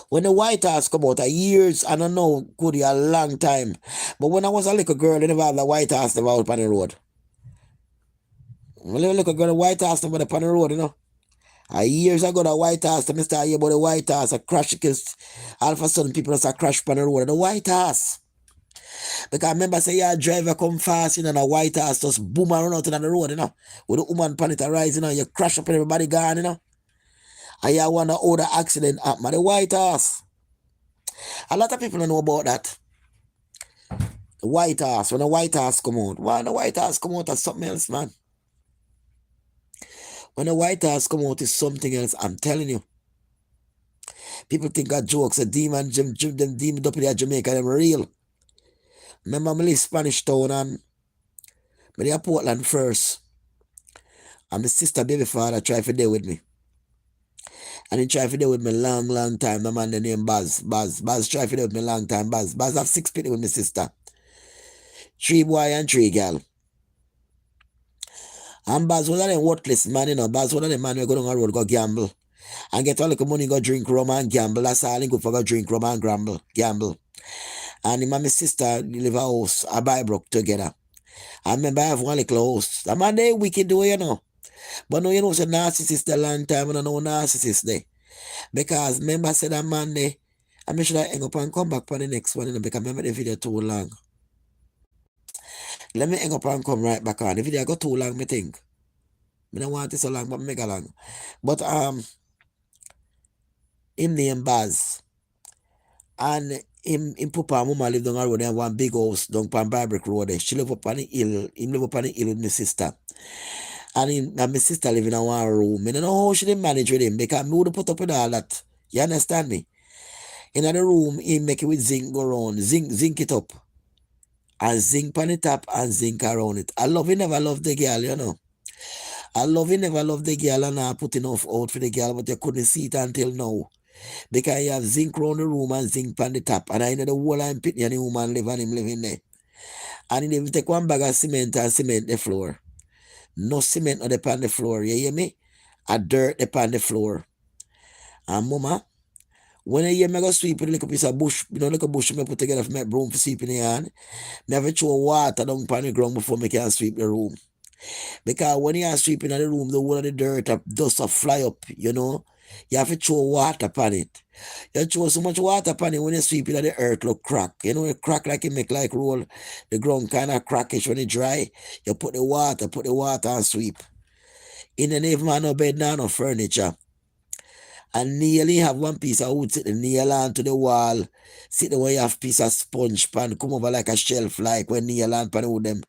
When the white ass come out, years, I don't know, could be a long time. But when I was a little girl, they never have the white ass never out on the road. When I was a little girl, the white ass never up on the road, you know. Years ago, the white ass, I start hear about the white ass, a crash, because all of a sudden people just a crash on the road. The white ass. Because I remember say, yeah, driver come fast, you know, and a white ass just boom around out on the road, you know. With the woman pan it arise, you know, you crash up and everybody gone, you know. And you wonder how the accident happened. The white ass. A lot of people don't know about that. The white ass, when the white ass come out. When the white ass come out, that's something else, man. When the white ass come out, is something else. I'm telling you. People think of jokes, a demon, them demon up in there Jamaica, them real. Remember, I live Spanish Town and I live Portland first. And my sister baby father tried to deal with me. And he tried to deal with me long time. The man the name Baz. Baz tried to deal with me long time. Baz have 6 people with my sister. 3 boy and 3 girl. And Baz one of them worthless man, you know. Baz one of them man we go down the road, go gamble. And get all the money, go drink rum and gamble. That's all he go for, go drink rum and gamble. And him and my sister live a house, a Bybrook together. I remember I have one little house. The man they wicked the way, you know. But no, you know, it's a narcissist a long time, and I know narcissist there. Because remember I said that man there, I make sure I hang up and come back for the next one, you know, because I remember the video too long. Let me hang up and come right back on. The video got too long, me think. I don't want it so long, but mega long. But him name Baz. And him papa and mama live down the road. They have one big house down on Bybrook Road there. She live up on the hill. Him live up on the hill with my sister. And my sister live in a one room. I don't know how she didn't manage with him because me would put up with all that. You understand me? In the room, he make it with zinc go round. Zinc it up. And zinc on the top and zinc around it. I love it, never love the girl, you know. I love it, never love the girl, and I put enough out for the girl, but you couldn't see it until now. Because you have zinc around the room and zinc on the top. And I know the whole I'm pitting and the woman live and him living there. And he even take one bag of cement and cement the floor. No cement on the floor, you hear me? A dirt upon the floor. And mama, when I hear me go sweep with a little piece of bush, you know, like a bush me put together for my broom for sweeping the hand, me have to throw water down upon the ground before me can sweep the room. Because when you are sweeping in the room, the whole of the dirt dust fly up, you know. You have to throw water upon it. You throw so much water upon it when you sweep it and the earth look crack. You know, it crack like it make like roll. The ground kind of crackish when it dry. You put the water and sweep. In the name of no bed, no furniture. And nearly have one piece of wood sitting nail onto the wall. Sit where you have piece of sponge pan come over like a shelf like when nail on pan with them.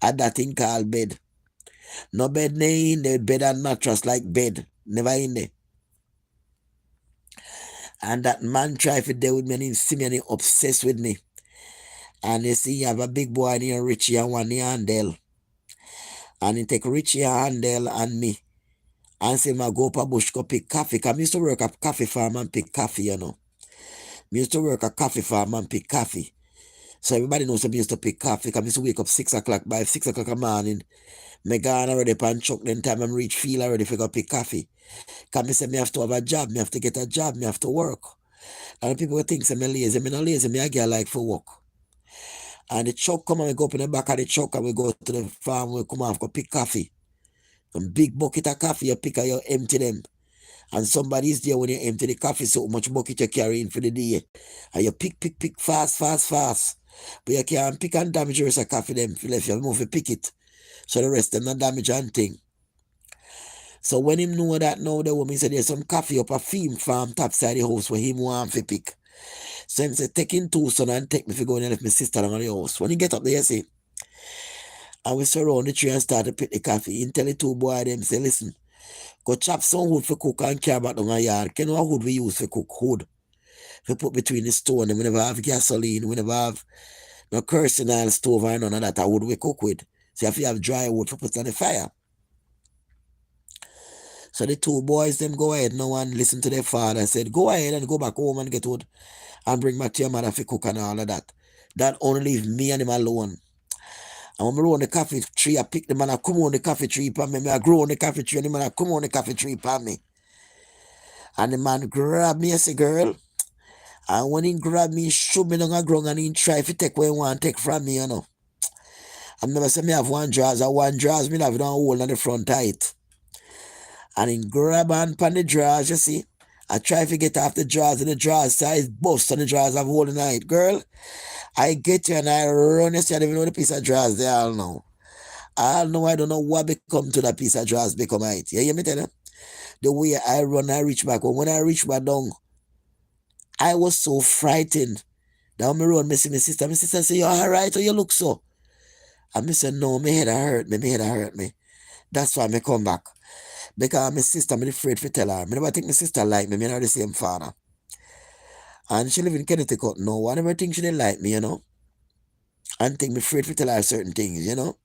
And that thing called bed. No bed in the bed and mattress like bed. Never in there. And that man try to deal with me and he see me and he obsessed with me. And you see, you have a big boy named Richie and one named Handel. And he take Richie and Handel and me. And say, I go up a bush, go pick coffee. Because I used to work at coffee farm and pick coffee, you know. I used to work at coffee farm and pick coffee. So everybody knows I used to pick coffee. Because I used to wake up 6 o'clock. By 6 o'clock in the morning, I gone already pan truck. Then time I'm reach field already for go pick coffee. Because I say, I have to have a job. I have to get a job. I have to work. And people think I'm lazy. I'm not lazy. I get like for work. And the truck come and we go up in the back of the truck and we go to the farm. We come off, go pick coffee. Some big bucket of coffee you pick and you empty them. And somebody's there when you empty the coffee, so much bucket you carry in for the day. And you pick fast. But you can't pick and damage the rest of coffee them if you move to pick it. So the rest of them not damage and thing. So when him know that now, the woman said there's some coffee up a theme farm top side the house where him want to pick. So him say, take in two son and take me for going and left my sister down on the house. When he get up there, you see, I will surround the tree and start to pick the coffee. He tell the two boy them, say, listen, go chop some wood for cook and carry back down a yard. You know what wood we use for cook? Wood. We put between the stone and we never have gasoline, we never have no kerosene oil stove or none of that. I wood we cook with. So if you have dry wood for put on the fire. So the two boys them go ahead now and listen to their father and said, go ahead and go back home and get wood and bring back to your mother for cook and all of that. That only leave me and him alone. And when I run the coffee tree, I pick the man, I come on the coffee tree for me. I grow on the coffee tree and the man, I come on the coffee tree for me. And the man grab me and say, girl. And when he grab me, he shoot me down the ground and he try to take what he want to take from me, you know. I never say me have one drawers, or one drawers, me have it on hole on the front tight. And he grab on pan the drawers, you see. I try to get off the drawers and the drawers size bust and the drawers have hole in it. Girl, I get you and I run, you see, I don't even know the piece of drawers they all know. I don't know what become to that piece of drawers become it. You hear me tell you? The way I run, I reach back. When I reach back down, I was so frightened. Down my road, me see my sister. My sister say, you alright or you look so? And me say, no, my head hurt me. That's why me come back. Because my sister, I'm afraid to tell her. I never think my sister like me. Me not the same father. And she live in Connecticut now. I never think she didn't like me, you know. And think me afraid to tell her certain things, you know.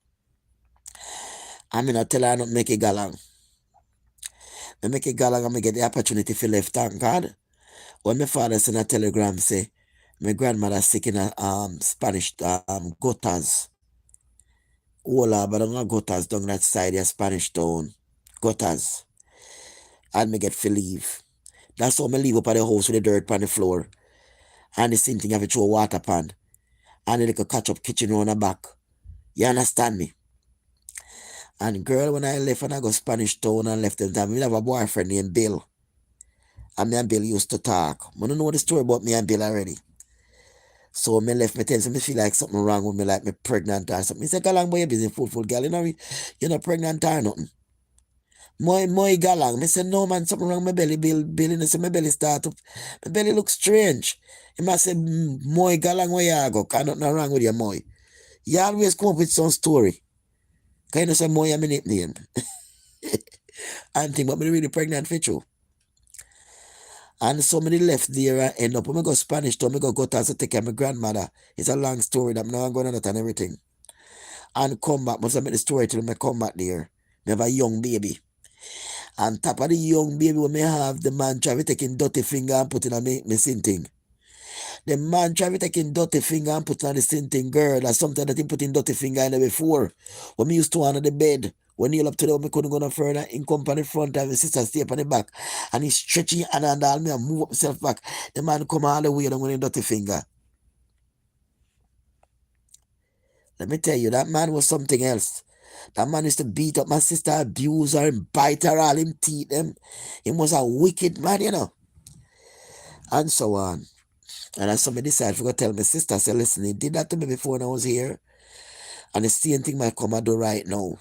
I mean, I tell her not make it galang. I make it galang and I get the opportunity for left, thank God. When my father sent a telegram say, my grandmother sick in a Spanish gutters. Ola, but I'm gutters down that side, a Spanish town. Gutters. And me get to leave. That's how me leave up at the house with the dirt on the floor. And the same thing have to throw a water pan. And the little catch up kitchen round the back. You understand me? And girl, when I left and I go Spanish town and left them time, we have a boyfriend named Bill. And me and Bill used to talk. I don't know the story about me and Bill already. So me left, me tell him, me feel like something wrong with me, like me pregnant or something. He said, galang boy, you busy full girl. You're not pregnant or nothing. Moi galang. Me said, no man, something wrong with my belly. Bill, you say my belly start up. My belly looks strange. He must say, moi galang where you go. Cause nothing wrong with your moi. You always come up with some story. Cause you know say moi, I'm a nickname. And think, but me really pregnant for you. And so many left there and end up when I go Spanish town, I go to take care of my grandmother. It's a long story that I'm not going on that and everything. And come back, must I make the story till I come back there. I have a young baby. And top of the young baby when I have, the man try to take in dirty finger and put in a me sin thing. The man try to take in dirty finger and put on the sin thing, girl. That's something that he put in dirty finger in there before. When me used to under the bed, when he up to the me couldn't go no further, in come on the front and my sister stay up on the back. And he's stretching and all me and move up myself back. The man come all the way down with a dirty finger. Let me tell you, that man was something else. That man used to beat up my sister, abuse her, and bite her, all him teeth them. He was a wicked man, you know. And so on. And as somebody decided to go tell my sister, I said, listen, he did that to me before when I was here. And the same thing might come and do right now.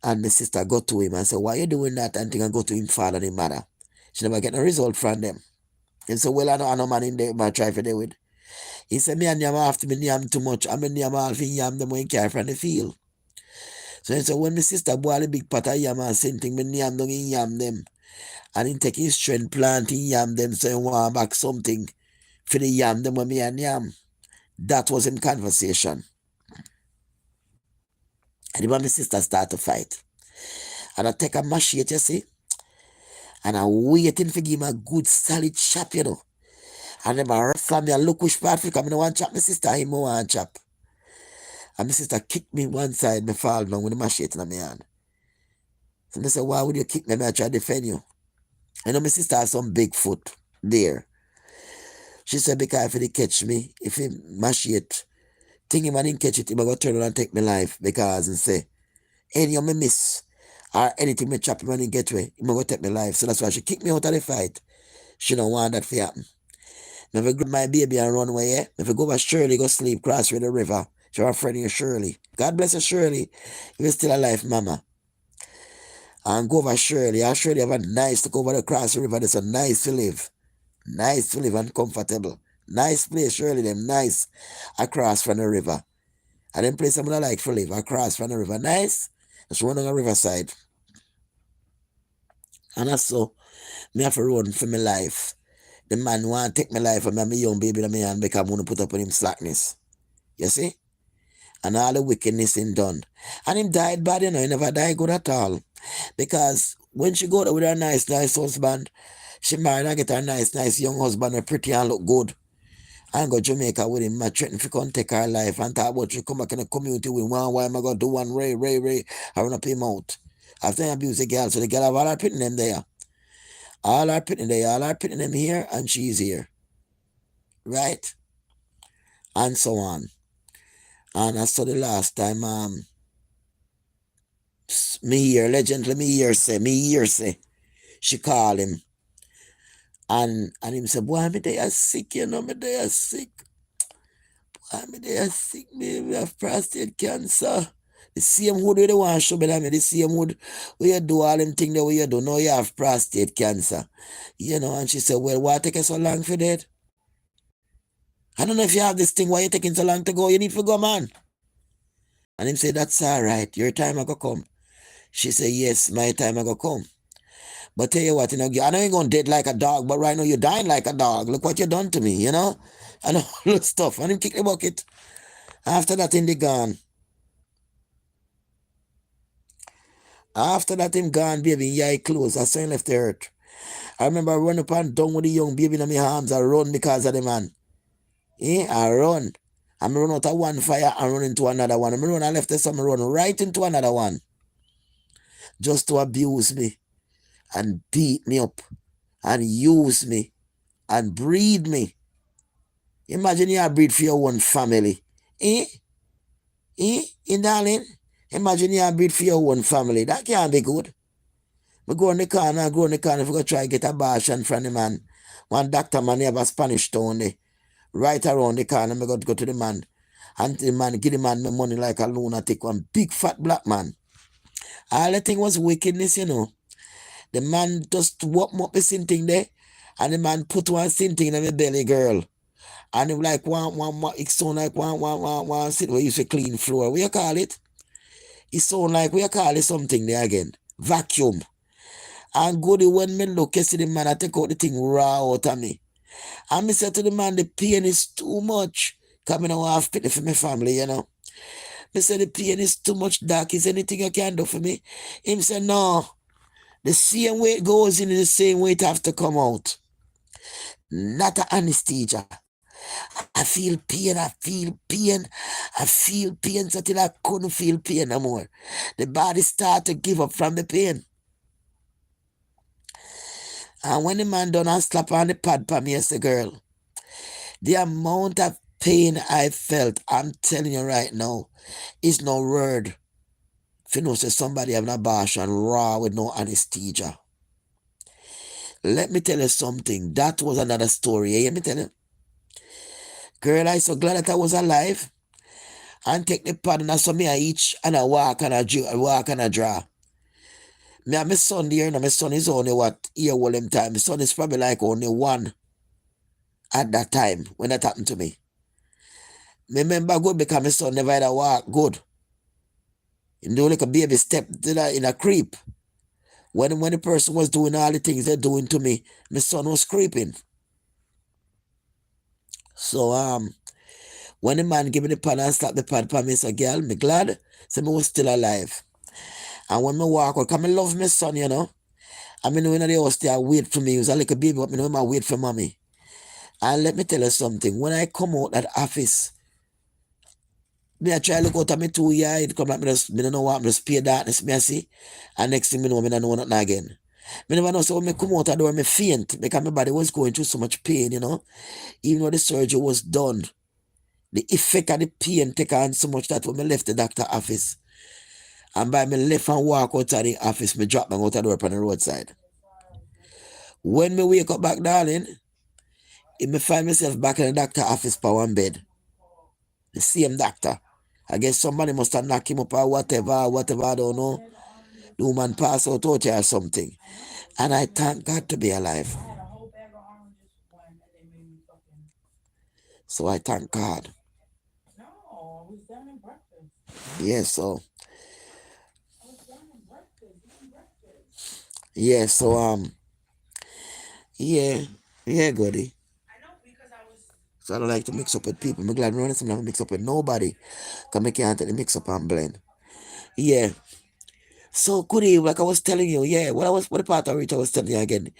And my sister go to him and say, why you doing that? And think I go to him father and him mother. She never get no result from them. And so, well, I know man in there, but try for do it. He said, me and yam after me yam too much. I mean, yam half in yam them when carry from the field. So he said, when my sister boil a big pot of yam and same thing, me yam down in yam them. And he take his strength plant in yam them, so he want back something for the yam them when me and yam. That was in conversation. And when my sister start to fight. And I take a machete, you see, and I waiting for give him a good solid chop, you know. And then my family, I look which part for come, I want chop my sister, him want chop. And my sister kick me one side, me fall down with the machete in my hand. So I said, why would you kick me? I try to defend you. I know my sister has some big foot there. She said, because if he catch me, if he machete, think him I didn't catch it, he going to turn around and take my life because and say, any of me miss or anything me chop him and he get away, he going to take my life. So that's why she kicked me out of the fight. She don't want that to happen. If I grab my baby and run away, yeah? If I go by Shirley, go sleep, cross with the river. She was friend of Shirley. God bless her, Shirley. If you're still alive, mama. And go over Shirley. And Shirley have a nice to go over the cross the river. It's a nice to live. Nice to live and comfortable. Nice place, surely them nice across from the river. And them place I'm gonna like to live across from the river. Nice. Just run on the riverside. And that's so me have to run for my life. The man want to take my life and my young baby in my hand because I'm gonna put up with him slackness. You see? And all the wickedness in done. And him died bad, he never died good at all. Because when she go there with her nice husband, she married and get her nice young husband, a pretty and look good. And go Jamaica with him, I threaten to come take her life and talk about she come back in the community with one, why am I gonna do one Ray, I run up him out. After I abuse the girl, so the girl have all her pitting them there. All her pitting there, all her pitting them here, and she's here. Right? And so on. And I saw the last time me hear say, she call him. And him say, boy, me they are sick, me they are sick. Me they are sick, me have prostate cancer. The same hood where they want to show me that, the same hood where you do all them things that where you do, now you have prostate cancer. And she said, well, why take it so long for that? I don't know if you have this thing, why you taking so long to go? You need to go, man. And him say, that's all right, your time I go come. She said, yes, my time I go come. But tell you what, I know you ain't gonna dead like a dog, but right now you're dying like a dog. Look what you done to me, And all that stuff. And him kick the bucket. After that, him gone. After that, him gone, baby, yeah, he closed. I saw him left the earth. I remember running up and down with the young baby in my arms. I run because of the man. I run. I'm run out of one fire and run into another one. I'm run, I left some run right into another one. Just to abuse me and beat me up and use me and breed me. Imagine you breed for your own family. Darling? Imagine you breed for your own family. That can't be good. We go in the corner, if we go try to get a abortion from the man. One doctor man have a Spanish town there. Right around the corner, I go to the man. And the man give the man my money like a lunatic. One big fat black man. All the thing was wickedness, The man just walk up the same thing there. And the man put one same thing in my belly, girl. And it like it sound like one sit where you say clean floor. What you call it? It sound like, we call it something there again. Vacuum. And goody when me look, you see the man, I take out the thing raw out of me. And me say to the man, the pain is too much. Because I don't have pity for my family, Me say the pain is too much, doc. Is anything you can do for me? Him say, no. The same way it goes in, the same way it have to come out. Not an anesthesia. I feel pain, I feel pain until I couldn't feel pain no more. The body start to give up from the pain. And when the man done and slap on the pad for me, I say, girl, the amount of pain I felt, I'm telling you right now, is no word. If you know, say somebody having an abortion raw with no anesthesia. Let me tell you something. That was another story. Let me tell you. Girl, I so glad that I was alive. And take the pad and I saw me I each and I walk and I draw. Me and my son there, my son is only what year old him time. My son is probably like only one at that time when that happened to me. Me remember good because my son never had a walk good. You know, like a baby step in a creep. When the person was doing all the things they're doing to me, my son was creeping. So when the man give me the pad and slap the pad for me, say, girl, me glad, say me was still alive. And when me walk out, because I love my son, I mean, when they was there wait for me, he was a little baby, but me know I wait for mommy. And let me tell you something, when I come out that office, me I try to look out at me 2 years, it come like me don't know what, I'm just pay darkness, me I see. And next thing me know nothing again. Me never know, so when me come out the door, me faint, because my body was going through so much pain, Even though the surgery was done, the effect of the pain take on so much that when me left the doctor office, and by me left and walk out of the office, me drop my out the door on the roadside. When me wake up back, darling, if me find myself back in the doctor office for one bed, the same doctor. I guess somebody must have knocked him up or whatever, I don't know. The woman passed out here or something. And I thank God to be alive. So I thank God. Yeah, so yeah, so yeah, yeah, goody. So I don't like to mix up with people. I'm glad I'm not mix up with nobody. Cause I can't take the mix up and blend. Yeah. So goody, like I was telling you, yeah, what the part of it I was telling you again.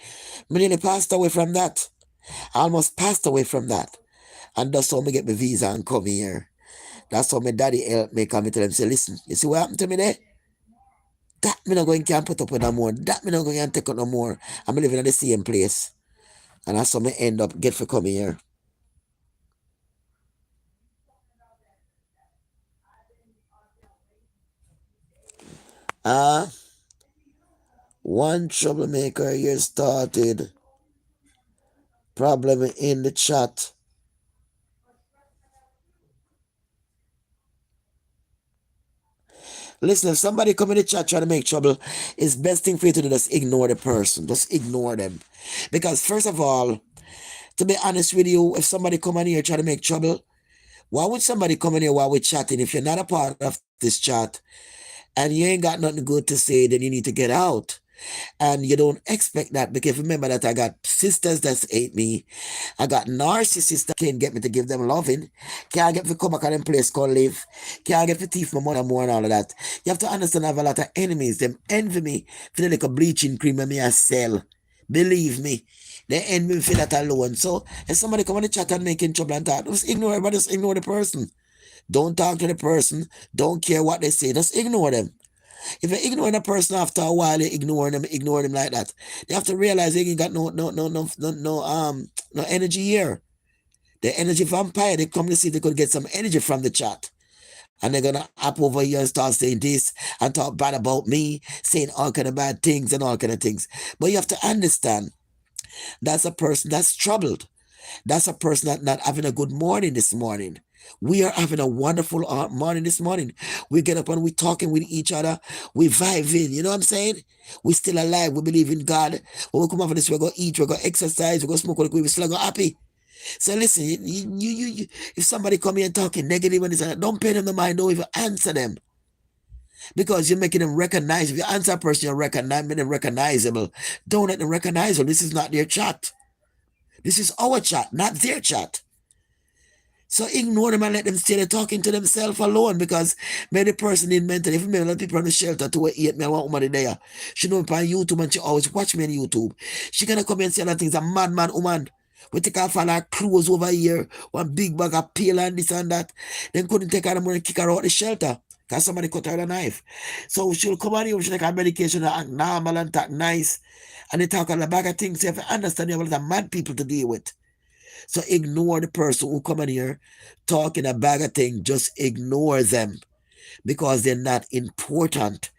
I nearly passed away from that. I almost passed away from that. And that's how me get my visa and come here. That's how my daddy helped me come to them say, listen, you see what happened to me there? That me not going can put up with no more. That me not going to take up no more. I'm living in the same place. And that's how me end up get for coming here. Ah, one troublemaker here started problem in the chat. Listen, if somebody come in the chat trying to make trouble, it's best thing for you to do just ignore the person. Just ignore them. Because first of all, to be honest with you, if somebody come in here trying to make trouble, why would somebody come in here while we're chatting? If you're not a part of this chat and you ain't got nothing good to say, then you need to get out. And you don't expect that because remember that I got sisters that hate me. I got narcissists that can't get me to give them loving. Can't get me to come back and them place called live. Can't get me to thief my money more and all of that. You have to understand I have a lot of enemies. Them envy me for the like a bleaching cream and me I sell. Believe me. They envy me for that alone. So if somebody come on the chat and making trouble and talk, just ignore everybody, just ignore the person. Don't talk to the person. Don't care what they say. Just ignore them. If you're ignoring a person after a while, you're ignoring them like that. They have to realize they ain't got no energy here. The energy vampire, they come to see if they could get some energy from the chat. And they're gonna up over here and start saying this and talk bad about me, saying all kind of bad things and all kind of things. But you have to understand that's a person that's troubled. That's a person that not having a good morning this morning. We are having a wonderful morning this morning. We get up and we talking with each other. We vibing. You know what I'm saying? We still alive. We believe in God. When we come out of this, we're going to eat. We're going to exercise. We're going to smoke. We're still going to happy. So listen, if somebody come here and talking negative and this and that, don't pay them the mind. Don't even answer them because you're making them recognize. If you answer a person, you're making them recognizable. Don't let them recognizable. This is not their chat. This is our chat, not their chat. So ignore them and let them stay there talking to themselves alone because maybe the person in mental, if me a lot of people on the shelter to eat me, I want woman there. She know me on YouTube and she always watch me on YouTube. She gonna come and say other things, a mad woman. We take off all her clothes over here, one big bag of peel and this and that. Then couldn't take her the money and kick her out the shelter. Because somebody cut her with a knife. So she'll come on here, she'll take her medication and act normal and talk nice. And they talk on the bag of things. So if you understand, you have a lot of mad people to deal with. So ignore the person who come in here talking a bag of things. Just ignore them because they're not important.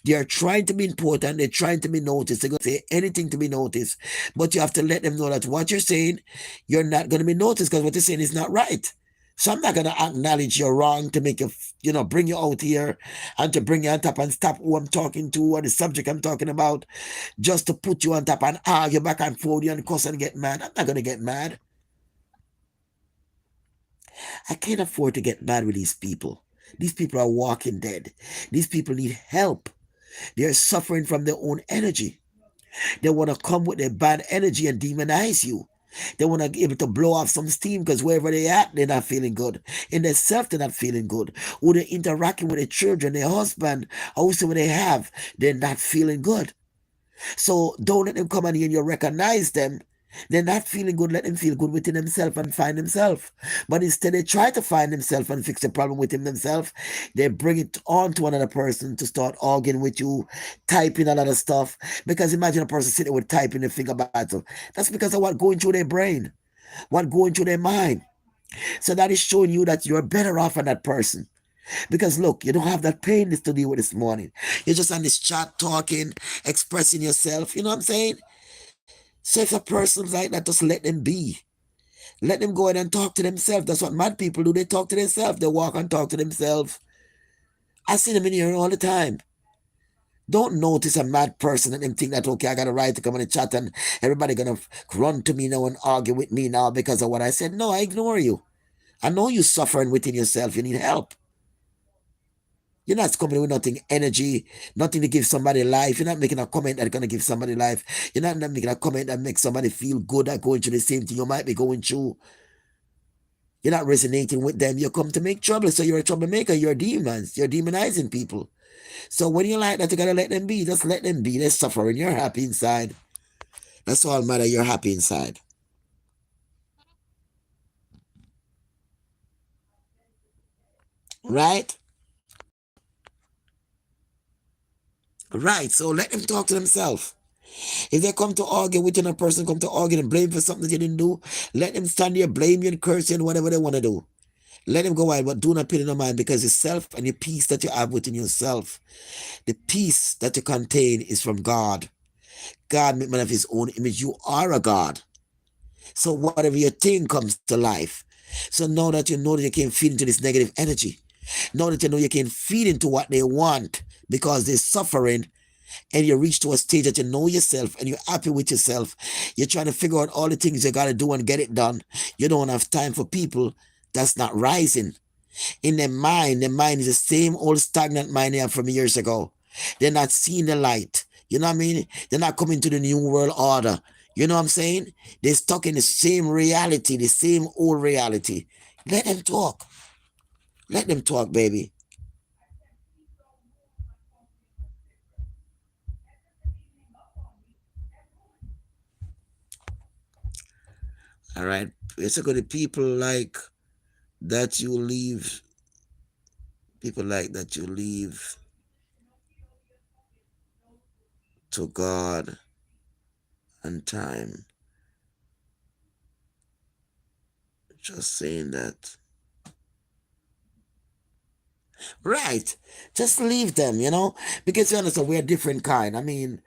They are trying to be important. They're trying to be noticed. They're going to say anything to be noticed. But you have to let them know that what you're saying, you're not going to be noticed because what you're saying is not right. So I'm not going to acknowledge you're wrong to make you, bring you out here and to bring you on top and stop who I'm talking to or the subject I'm talking about just to put you on top and argue back and forth you and cuss and get mad. I'm not going to get mad. I can't afford to get mad with these people. These people are walking dead. These people need help. They are suffering from their own energy. They want to come with their bad energy and demonize you. They want to be able to blow off some steam because wherever they at, they're not feeling good. In themselves, they're not feeling good. Or they're interacting with their children, their husband, or whosoever they have, they're not feeling good. So don't let them come in here and you recognize them. They're not feeling good. Let them feel good within themselves and find themselves. But instead, they try to find themselves and fix the problem within themselves. They bring it on to another person to start arguing with you, typing a lot of stuff. Because imagine a person sitting with typing and think about it. That's because of what going through their brain, what going through their mind. So that is showing you that you're better off than that person. Because look, you don't have that pain to deal with this morning. You're just on this chat talking, expressing yourself. You know what I'm saying? So if a person's like that, just let them be. Let them go ahead and talk to themselves. That's what mad people do. They talk to themselves. They walk and talk to themselves. I see them in here all the time. Don't notice a mad person and them think that, okay, I got a right to come in the chat and everybody gonna run to me now and argue with me now because of what I said. No, I ignore you. I know you're suffering within yourself. You need help. You're not coming with nothing energy, nothing to give somebody life. You're not making a comment that's gonna give somebody life. You're not making a comment that makes somebody feel good at going through the same thing you might be going through. You're not resonating with them. You come to make trouble. So you're a troublemaker. You're demons. You're demonizing people. So when you like that, you gotta let them be. Just let them be. They're suffering. You're happy inside. That's all matter. You're happy inside. Right? Right. So let them talk to themselves. If they come to argue with you and a person come to argue and blame for something that you didn't do, let them stand there, blame you and curse you and whatever they want to do. Let them go wild, but do not put it in their mind because yourself and your peace that you have within yourself, the peace that you contain is from God. God made man of his own image. You are a God. So whatever you think comes to life. So now that you know that you can feed into this negative energy, now that you know you can feed into what they want because they're suffering, and you reach to a stage that you know yourself and you're happy with yourself, you're trying to figure out all the things you got to do and get it done. You don't have time for people that's not rising. In their mind is the same old stagnant mind they have from years ago. They're not seeing the light. You know what I mean? They're not coming to the new world order. You know what I'm saying? They're stuck in the same reality, the same old reality. Let them talk. Let them talk, baby. All right. Basically, the that you leave, people like that you leave to God and time. Just saying that. Right. Just leave them, because you understand we're a different kind. I mean,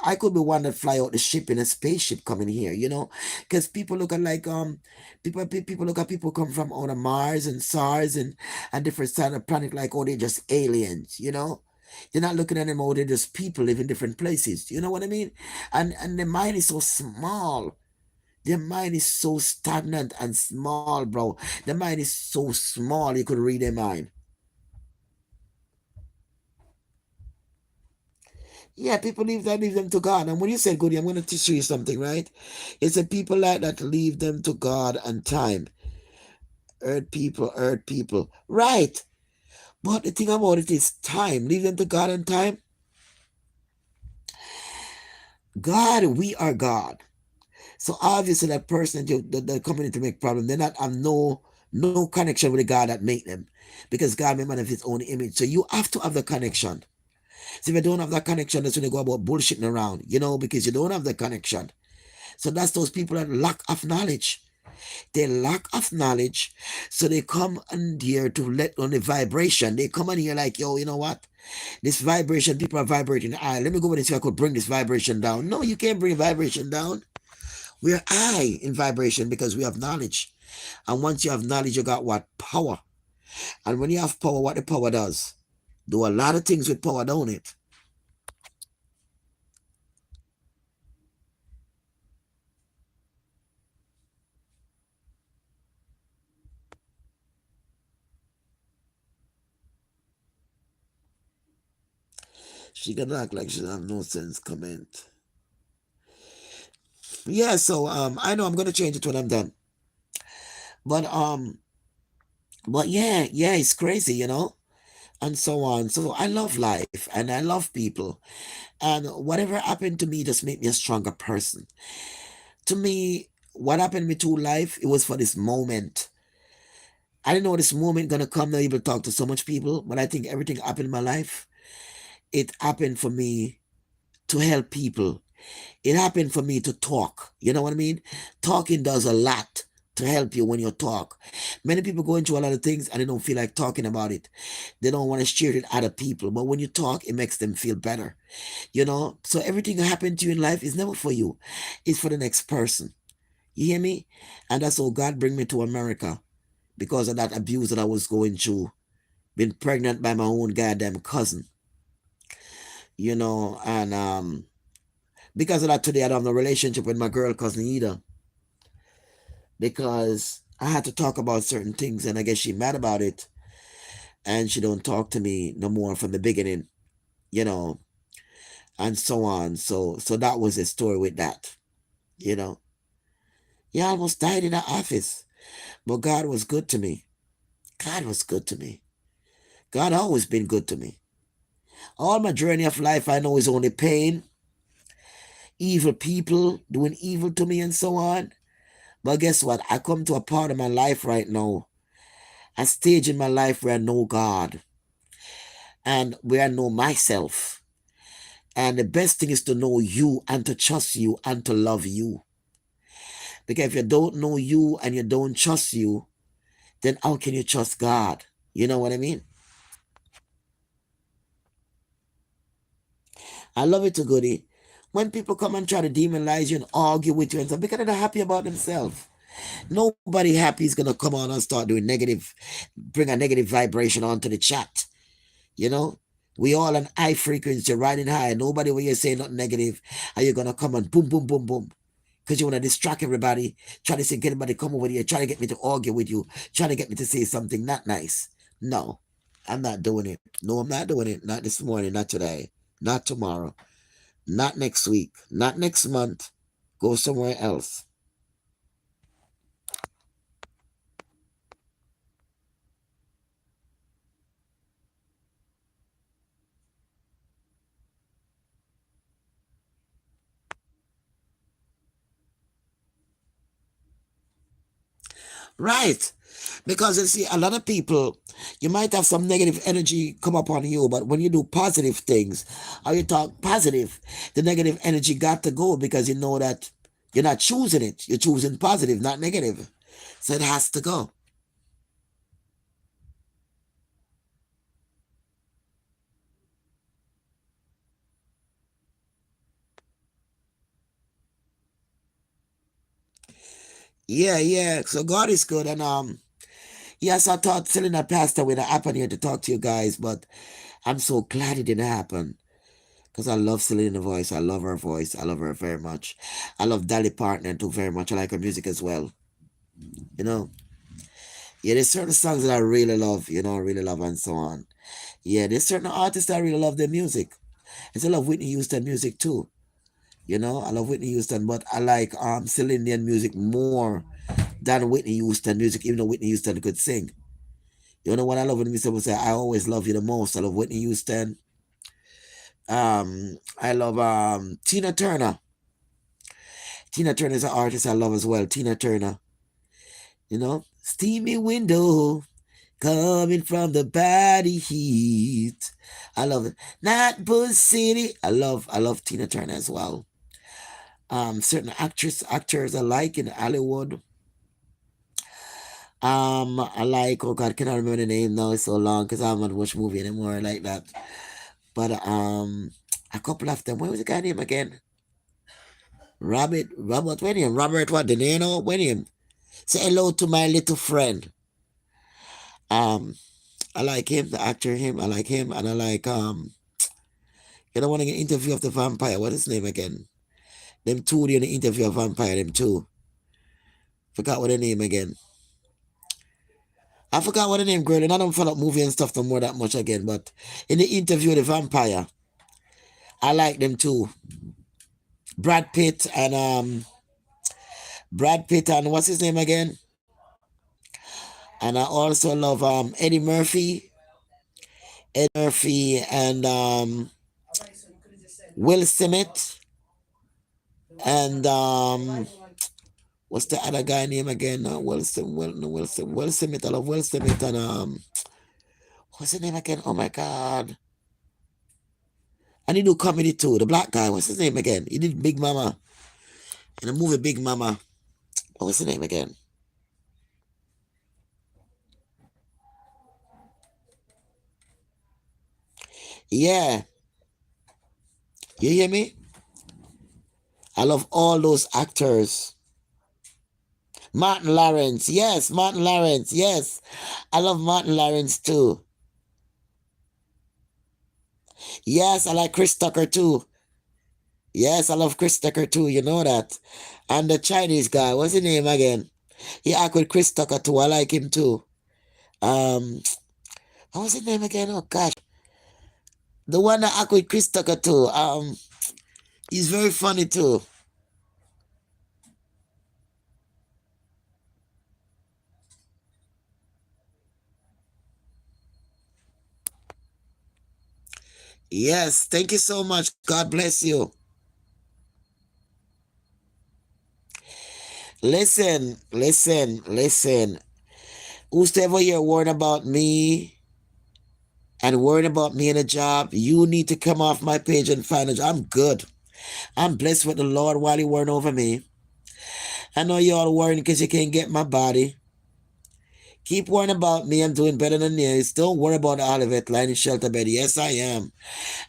I could be one that fly out the ship in a spaceship coming here, because people look at like people look at people come from out of Mars and SARS and different side of planet like oh they're just aliens. They're not looking at them oh they're just people live in different places. You know what I mean? And the mind is so small. Their mind is so stagnant and small, bro. The mind is so small you could read their mind. Yeah, people leave them to God. And when you said Goody, I'm gonna teach you something, right? It's the people like that leave them to God and time. Earth people. Right. But the thing about it is time. Leave them to God and time. God, we are God. So obviously that person that coming in to make problem, they're not have no connection with the God that made them. Because God made man of his own image. So you have to have the connection. So if you don't have that connection, that's when you go about bullshitting around, because you don't have the connection. So that's those people that lack of knowledge. They lack of knowledge. So they come in here to let on the vibration. They come in here like, yo, you know what? This vibration, people are vibrating. Let me go and see if I could bring this vibration down. No, you can't bring vibration down. We're high in vibration because we have knowledge. And once you have knowledge, you got what? Power. And when you have power, what the power does? Do a lot of things with power, don't it? She gonna act like she have no sense comment. Yeah, so I know I'm gonna change it when I'm done. But yeah, it's crazy, and so on. So I love life and I love people. And whatever happened to me just made me a stronger person. To me, what happened to me to life, it was for this moment. I didn't know this moment gonna come that able to talk to so much people, but I think everything happened in my life. It happened for me to help people. It happened for me to talk. You know what I mean? Talking does a lot to help you when you talk. Many people go into a lot of things and they don't feel like talking about it. They don't want to share it with other people. But when you talk, it makes them feel better. So everything that happened to you in life is never for you. It's for the next person. You hear me? And that's how God bring me to America because of that abuse that I was going through. Been pregnant by my own goddamn cousin. And because of that today I don't have no relationship with my girl cousin either. Because I had to talk about certain things, and I guess she mad about it, and she don't talk to me no more from the beginning, you know, and so on. So that was the story with that, you know. Yeah, I almost died in the office, but God was good to me. God was good to me. God always been good to me. All my journey of life, I know is only pain, evil people doing evil to me, and so on. But guess what? I come to a part of my life right now, a stage in my life where I know God and where I know myself. And the best thing is to know you and to trust you and to love you. Because if you don't know you and you don't trust you, then how can you trust God? You know what I mean? I love it to goodie. When people come and try to demonize you and argue with you and stuff, because they're not happy about themselves. Nobody happy is gonna come on and start doing negative, bring a negative vibration onto the chat. You know, we all on high frequency, riding high. Nobody when you say nothing negative, are you gonna come and boom, boom, boom, boom? Because you want to distract everybody, try to say get everybody come over here, try to get me to argue with you, trying to get me to say something not nice. No, I'm not doing it. No, I'm not doing it. Not this morning, not today, not tomorrow, not next week, not next month. Go somewhere else. Right. Because you see, a lot of people, you might have some negative energy come upon you, but when you do positive things or you talk positive, the negative energy got to go because you know that you're not choosing it. You're choosing positive, not negative. So it has to go. Yeah, yeah. So God is good. And yes, I thought Selena Pastor would happen here to talk to you guys, but I'm so glad it didn't happen. Because I love Selena voice. I love her voice. I love her very much. I love Dolly Partner too very much. I like her music as well. You know, yeah, there's certain songs that I really love, I really love and so on. Yeah, there's certain artists that I really love their music. And I love Whitney Houston music too. I love Whitney Houston, but I like Celine Dion music more than Whitney Houston music, even though Whitney Houston could sing. You know what I love when people say I always love you the most. I love Whitney Houston. I love Tina Turner. Tina Turner is an artist I love as well. Tina Turner. Steamy window coming from the body heat. I love it. Not Bull City. I love Tina Turner as well. Certain actors I like in Hollywood. I like, oh God, cannot remember the name now. It's so long because I haven't watched movie anymore like that. But a couple of them. What was the guy name again? Robert William. Robert what? The name William. Say hello to my little friend. Um, I like him, the actor him. I like him, and I like want to get interview of the vampire. What is his name again? Them two doing the interview of vampire. Them two. Forgot what the name again. I forgot what the name, girl, and I don't follow movie and stuff no more that much again. But in the interview of the vampire, I like them too. Brad Pitt and what's his name again? And I also love Eddie Murphy. Eddie Murphy and Will Smith and what's the other guy name again? Will Smith. I love Will Smith and what's his name again? Oh my God! And he do comedy too. The black guy. What's his name again? He did Big Mama in the movie Big Mama. What's his name again? Yeah, you hear me? I love all those actors. Martin Lawrence, yes, Martin Lawrence, yes. I love Martin Lawrence too. Yes, I like Chris Tucker too. Yes, I love Chris Tucker too. You know that. And the Chinese guy, what's his name again? He act with Chris Tucker too. I like him too. Um, what was his name again? Oh gosh, the one that act with Chris Tucker too. He's very funny too. Yes, thank you so much. God bless you. Listen, listen, listen. Whosoever you're worrying about me and worrying about me in a job, you need to come off my page and find a job. I'm good. I'm blessed with the Lord while He worrying over me. I know you all worrying because you can't get my body. Keep worrying about me. I'm doing better than you. Don't worry about Olivet lying in shelter bed. Yes, I am.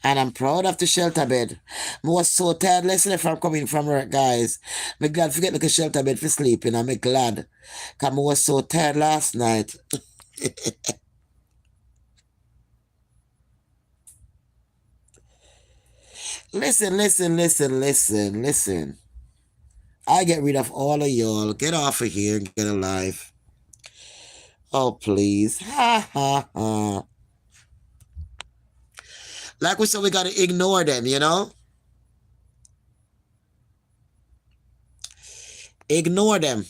And I'm proud of the shelter bed. I was so tired listening from coming from work, guys. I'm glad forget like a shelter bed for sleeping. I'm glad. Because I was so tired last night. Listen, listen, listen, listen, listen. I get rid of all of y'all. Get off of here and get alive. Oh, please. Ha, ha, ha. Like we said, we got to ignore them, you know? Ignore them.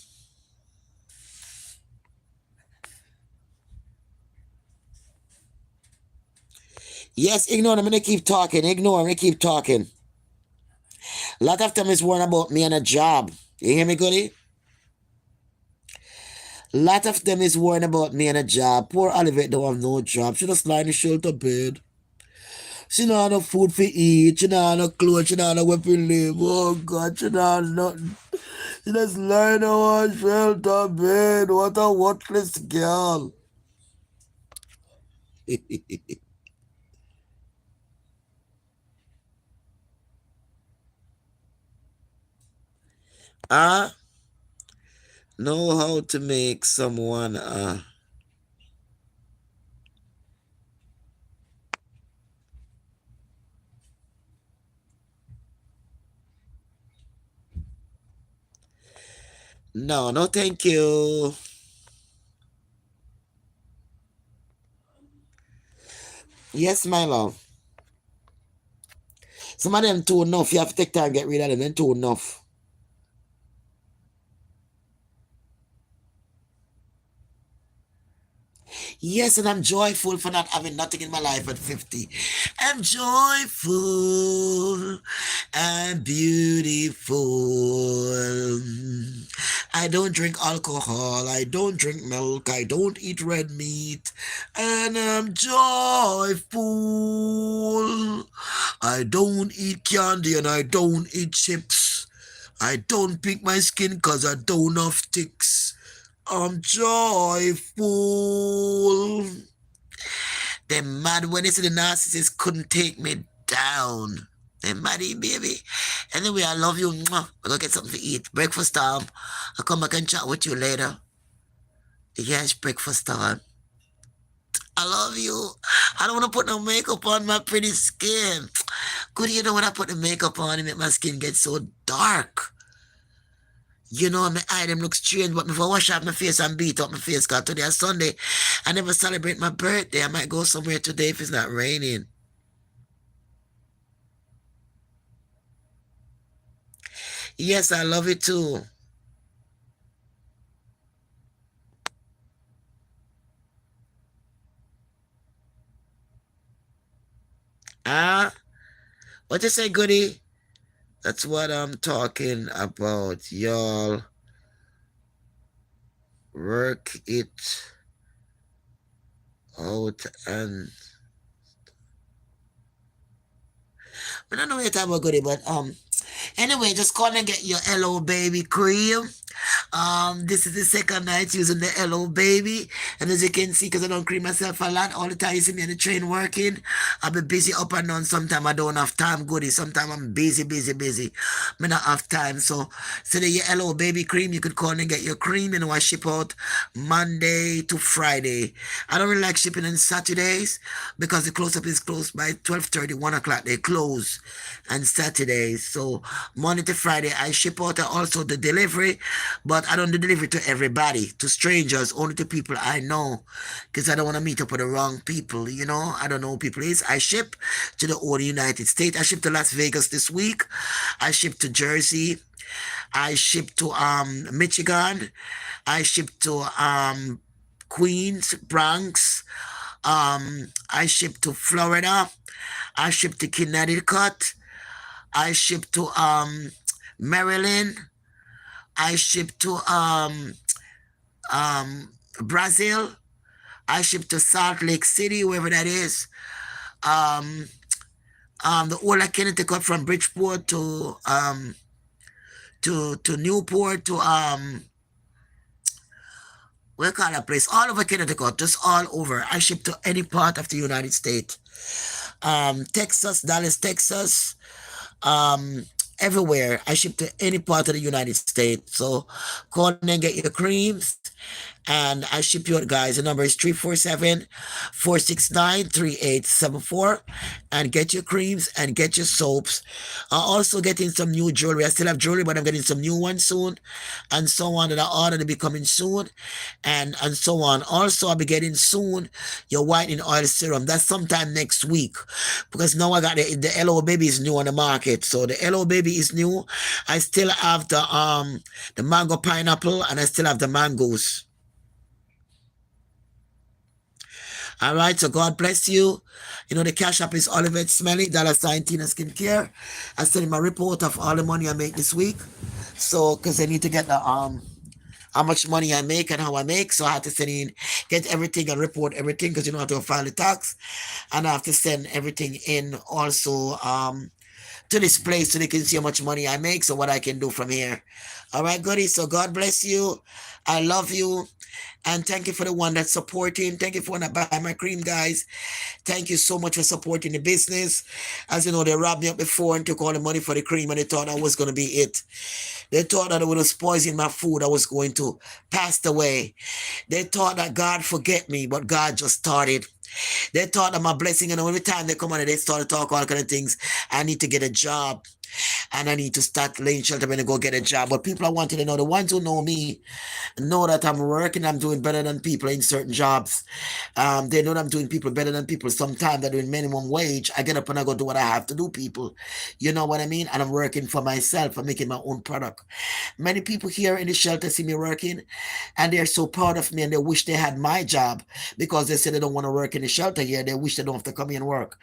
Yes, ignore them. I'm going to keep talking. Ignore them. Keep talking. A lot of them is worrying about me and a job. You hear me, Goody? A lot of them is worrying about me and a job. Poor Olivet don't have no job. She just lie in the shelter bed. She don't have no food for eat. She don't have no clothes. She don't have no where to live. Oh, God. She don't have nothing. She just lying on a shelter bed. What a worthless girl. I know how to make someone no, no thank you. Yes, my love. Some of them too enough. You have to take time to get rid of them. Them too enough. Yes, and I'm joyful for not having nothing in my life at 50. I'm joyful and beautiful. I don't drink alcohol. I don't drink milk. I don't eat red meat. And I'm joyful. I don't eat candy and I don't eat chips. I don't pick my skin because I don't have ticks. I'm joyful. They mad when they say the narcissist couldn't take me down. They mad, baby. Anyway, I love you. Mwah. We're gonna get something to eat. Breakfast time. I'll come back and chat with you later. Yes, breakfast time. I love you. I don't want to put no makeup on my pretty skin. Good, you know when I put the makeup on, it make my skin get so dark. You know, my eye them look strange, but before I wash out my face and beat up my face, because today is Sunday, I never celebrate my birthday. I might go somewhere today if it's not raining. Yes, I love it too. Ah, what you say, goody? That's what I'm talking about. Y'all work it out and I don't know what you're talking about, goody, but anyway, just call and get your Hello Baby cream. This is the second night using the Hello Baby, And as you can see, because I don't cream myself a lot, all the time you see me on the train working, I'll be busy up and down. Sometimes I don't have time, goody. Sometimes I'm busy, busy, busy. I not have time. So the hello baby cream, you could call and get your cream. I ship out Monday to Friday. I don't really like shipping on Saturdays because the close up is closed by 12:30, 1 o'clock. They close on Saturdays. So Monday to Friday, I ship out also the delivery, but I don't do delivery to everybody, to strangers, only to people I know, because I don't want to meet up with the wrong people. I don't know who people is. I ship to the whole United States. I ship to Las Vegas this week. I ship to Jersey. I ship to Michigan. I ship to Queens, Bronx. I ship to Florida. I ship to Connecticut. I ship to Maryland. I ship to Brazil. I ship to Salt Lake City, wherever that is. Um, the whole of Connecticut from Bridgeport to Newport to we call that place all over Connecticut, just all over. I ship to any part of the United States. Texas, Dallas, Texas, um, everywhere. I ship to any part of the United States. So call and get your creams. And I ship you out, guys. The number is 347-469-3874. And get your creams and get your soaps. Also getting some new jewelry. I still have jewelry, but I'm getting some new ones soon. And so on. And I order to be coming soon. And so on. Also, I'll be getting soon your whitening oil serum. That's sometime next week. Because now I got the Hello Baby is new on the market. So the Hello Baby is new. I still have the mango pineapple and I still have the mangoes. All right, so God bless you. The cash app is Olivet Smelly, $ Tina Skincare. I send him a report of all the money I make this week. So, because I need to get the how much money I make and how I make. So I have to send in, get everything and report everything because you know how to file the tax. And I have to send everything in also to this place so they can see how much money I make. So what I can do from here. All right, goody. So God bless you. I love you. And thank you for the one that's supporting. Thank you for one that buy my cream, guys. Thank you so much for supporting the business. As you know, they robbed me up before and took all the money for the cream and they thought that was going to be it. They thought that it was poisoning my food. I was going to pass away. They thought that God forget me, but God just started. They thought that my blessing, and every time they come on and they start to talk all kind of things, I need to get a job. And I need to start laying shelter when I go get a job. But people I wanted to know, the ones who know me, know that I'm working, I'm doing better than people in certain jobs. They know that I'm doing people better than people. Sometimes they're doing minimum wage. I get up and I go do what I have to do, people. You know what I mean? And I'm working for myself. I'm making my own product. Many people here in the shelter see me working and they're so proud of me and they wish they had my job because they say they don't want to work in the shelter here. They wish they don't have to come here and work.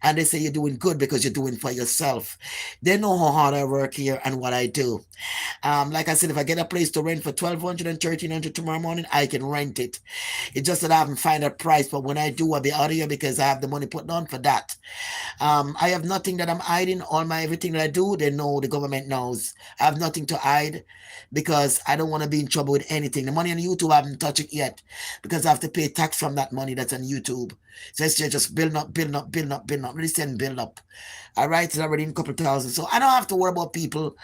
And they say you're doing good because you're doing for yourself. They know how hard I work here and what I do. Like I said, if I get a place to rent for 1,200 and 1,300 tomorrow morning, I can rent it. It's just that I haven't found a price, but when I do, I'll be out of here because I have the money put on for that. I have nothing that I'm hiding. All my everything that I do, they know, the government knows. I have nothing to hide because I don't want to be in trouble with anything. The money on YouTube, I haven't touched it yet because I have to pay tax from that money that's on YouTube. So it's just building up, building up, building up, building up. Really saying build up. All right, it's already in a couple thousand. So I don't have to worry about people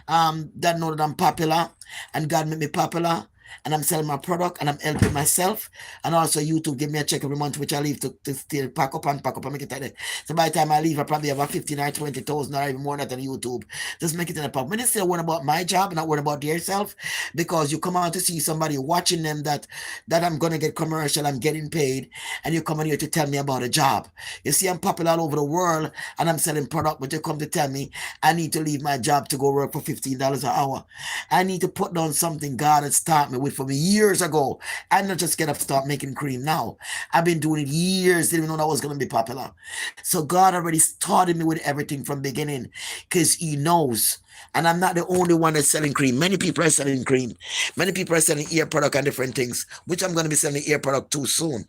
that know that I'm popular and God made me popular and I'm selling my product and I'm helping myself. And also YouTube give me a check every month, which I leave to still pack up and make it like that. So by the time I leave, I probably have a 15 or 20,000 or even more than YouTube. Just make it in a pop. When they still worry about my job and not worry about yourself, because you come out to see somebody watching them that I'm gonna get commercial, I'm getting paid, and you come in here to tell me about a job. You see, I'm popular all over the world and I'm selling product, but you come to tell me I need to leave my job to go work for $15 an hour. I need to put down something God had started me with for me years ago. I not just get up start making cream now. I've been doing it years, didn't even know that was going to be popular. So God already started me with everything from beginning because he knows. And I'm not the only one that's selling cream. Many people are selling cream. Many people are selling ear product and different things, which I'm going to be selling ear product too soon.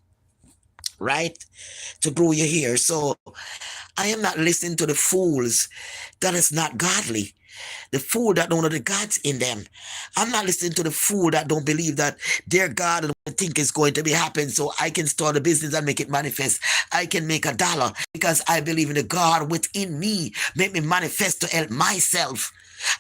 Right? To grow your hair. So I am not listening to the fools that is not godly. The fool that don't know the God's in them. I'm not listening to the fool that don't believe that their God and think is going to be happen so I can start a business and make it manifest. I can make $1 because I believe in the God within me. Make me manifest to help myself.